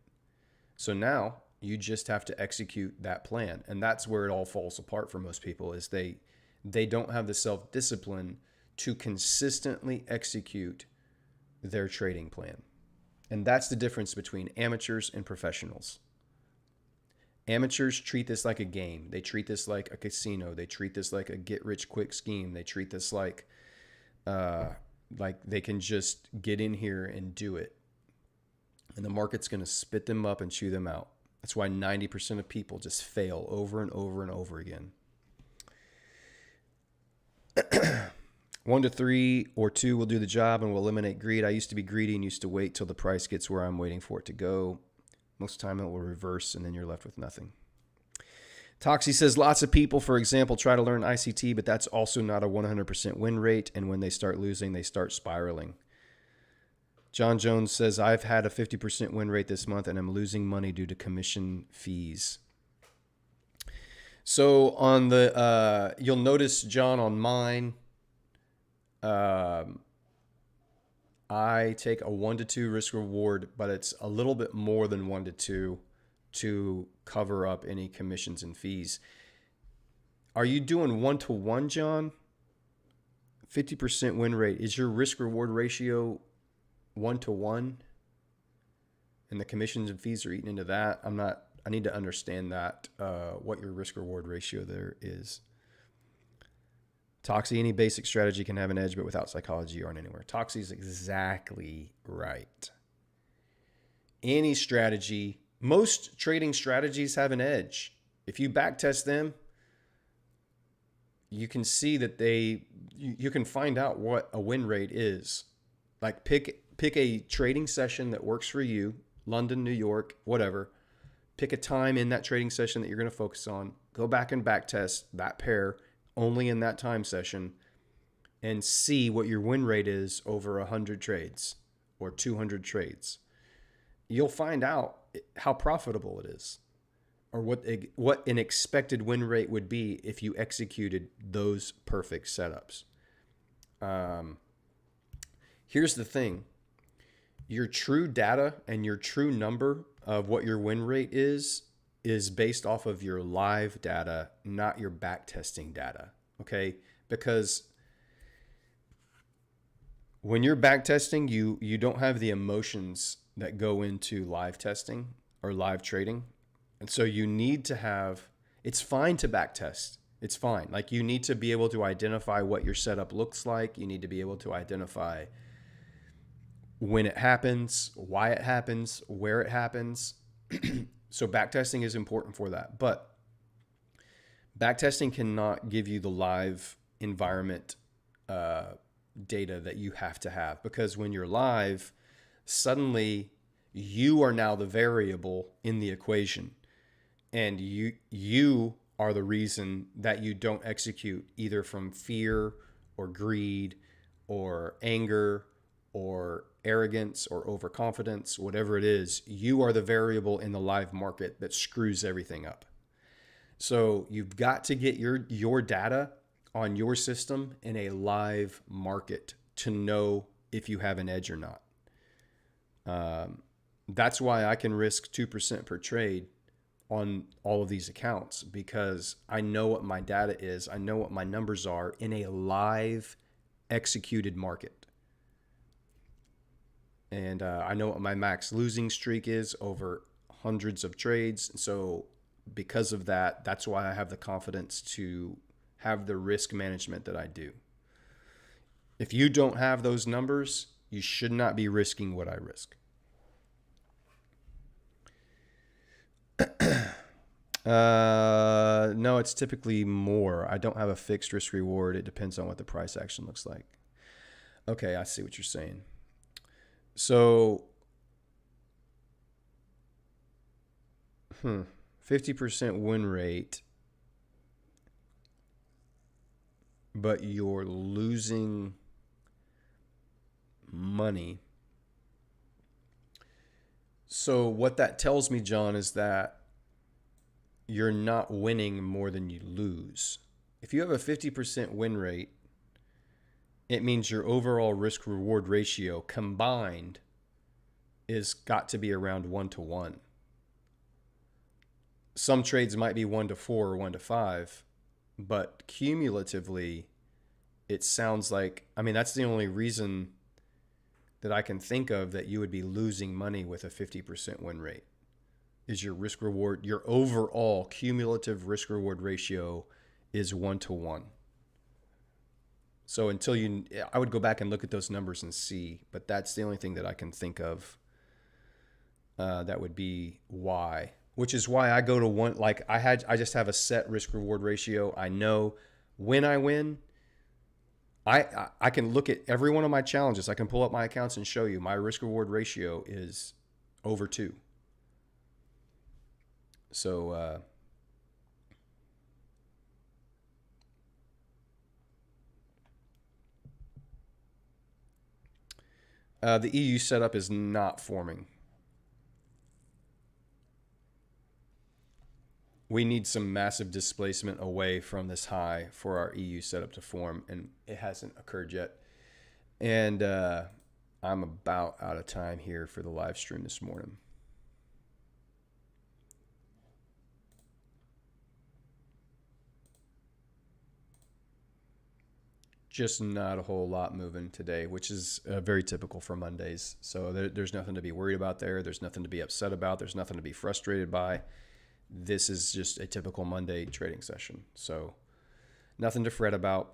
So now you just have to execute that plan. And that's where it all falls apart for most people, is they don't have the self-discipline to consistently execute their trading plan. And that's the difference between amateurs and professionals. Amateurs treat this like a game. They treat this like a casino. They treat this like a get-rich-quick scheme. They treat this like they can just get in here and do it. And the market's going to spit them up and chew them out. That's why 90% of people just fail over and over and over again. 1 to 3 or 2 will do the job and will eliminate greed. I used to be greedy and used to wait till the price gets where I'm waiting for it to go. Most of the time it will reverse and then you're left with nothing. Toxie says lots of people, for example, try to learn ICT, but that's also not a 100% win rate. And when they start losing, they start spiraling. John Jones says, I've had a 50% win rate this month and I'm losing money due to commission fees. So on the, you'll notice, John, on mine, I take a 1 to 2 risk reward, but it's a little bit more than 1 to 2 to cover up any commissions and fees. Are you doing 1 to 1, John? 50% win rate. Is your risk reward ratio 1 to 1? And the commissions and fees are eaten into that? I need to understand that, what your risk reward ratio there is. Toxie, any basic strategy can have an edge, but without psychology, you aren't anywhere. Toxie is exactly right. Any strategy, most trading strategies have an edge. If you backtest them, you can see that you can find out what a win rate is. Like pick a trading session that works for you, London, New York, whatever. Pick a time in that trading session that you're going to focus on. Go back and back test that pair only in that time session and see what your win rate is over 100 trades or 200 trades. You'll find out how profitable it is, or what an expected win rate would be if you executed those perfect setups. Here's the thing. Your true data and your true number of what your win rate is based off of your live data, not your back testing data. Okay? Because when you're back testing, you don't have the emotions that go into live testing or live trading. And so you need to have, it's fine to back test. It's fine. Like, you need to be able to identify what your setup looks like. You need to be able to identify when it happens, why it happens, where it happens. So backtesting is important for that. But backtesting cannot give you the live environment data that you have to have, because when you're live, suddenly you are now the variable in the equation, and you are the reason that you don't execute, either from fear or greed or anger or arrogance or overconfidence, whatever it is. You are the variable in the live market that screws everything up. So you've got to get your data on your system in a live market to know if you have an edge or not. That's why I can risk 2% per trade on all of these accounts, because I know what my data is. I know what my numbers are in a live executed market. And I know what my max losing streak is over hundreds of trades. And so because of that, that's why I have the confidence to have the risk management that I do. If you don't have those numbers, you should not be risking what I risk. No, it's typically more. I don't have a fixed risk reward. It depends on what the price action looks like. Okay, I see what you're saying. So, 50% win rate, but you're losing money. So what that tells me, John, is that you're not winning more than you lose. If you have a 50% win rate, it means your overall risk reward ratio combined is got to be around 1-to-1. Some trades might be 1-to-4 or 1-to-5, but cumulatively, it sounds like, I mean, that's the only reason that I can think of that you would be losing money with a 50% win rate, is your risk reward, your overall cumulative risk reward ratio is 1-to-1. So I would go back and look at those numbers and see, but that's the only thing that I can think of that would be why. Which is why I go to one, like I just have a set risk reward ratio. I know when I win, I can look at every one of my challenges. I can pull up my accounts and show you my risk reward ratio is over 2. So, the EU setup is not forming. We need some massive displacement away from this high for our EU setup to form, and it hasn't occurred yet. And I'm about out of time here for the live stream this morning. Just not a whole lot moving today, which is very typical for Mondays. So there's nothing to be worried about there. There's nothing to be upset about. There's nothing to be frustrated by. This is just a typical Monday trading session. So nothing to fret about.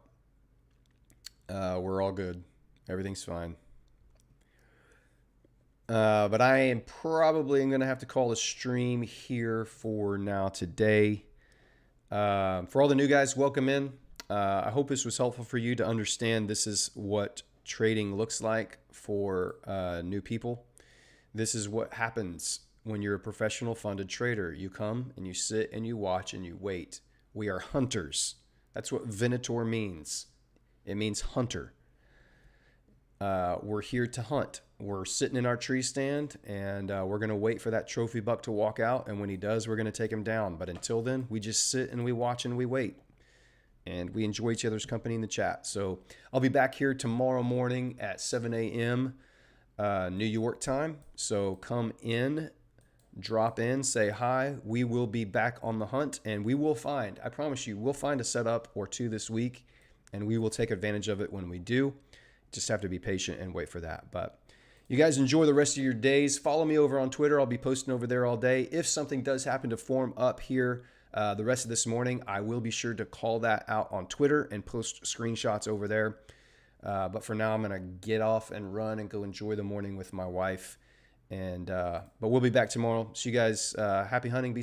We're all good. Everything's fine. But I am probably going to have to call a stream here for now today. For all the new guys, welcome in. I hope this was helpful for you to understand this is what trading looks like for new people. This is what happens when you're a professional funded trader. You come and you sit and you watch and you wait. We are hunters. That's what Venator means. It means hunter. We're here to hunt. We're sitting in our tree stand, and we're going to wait for that trophy buck to walk out. And when he does, we're going to take him down. But until then, we just sit and we watch and we wait. And we enjoy each other's company in the chat. So I'll be back here tomorrow morning at 7 a.m. New York time. So come in, drop in, say hi. We will be back on the hunt, and we will find, I promise you, we'll find a setup or two this week, and we will take advantage of it when we do. Just have to be patient and wait for that. But you guys enjoy the rest of your days. Follow me over on Twitter. I'll be posting over there all day. If something does happen to form up here the rest of this morning, I will be sure to call that out on Twitter and post screenshots over there. But for now, I'm going to get off and run and go enjoy the morning with my wife. But we'll be back tomorrow. So you guys, happy hunting. Be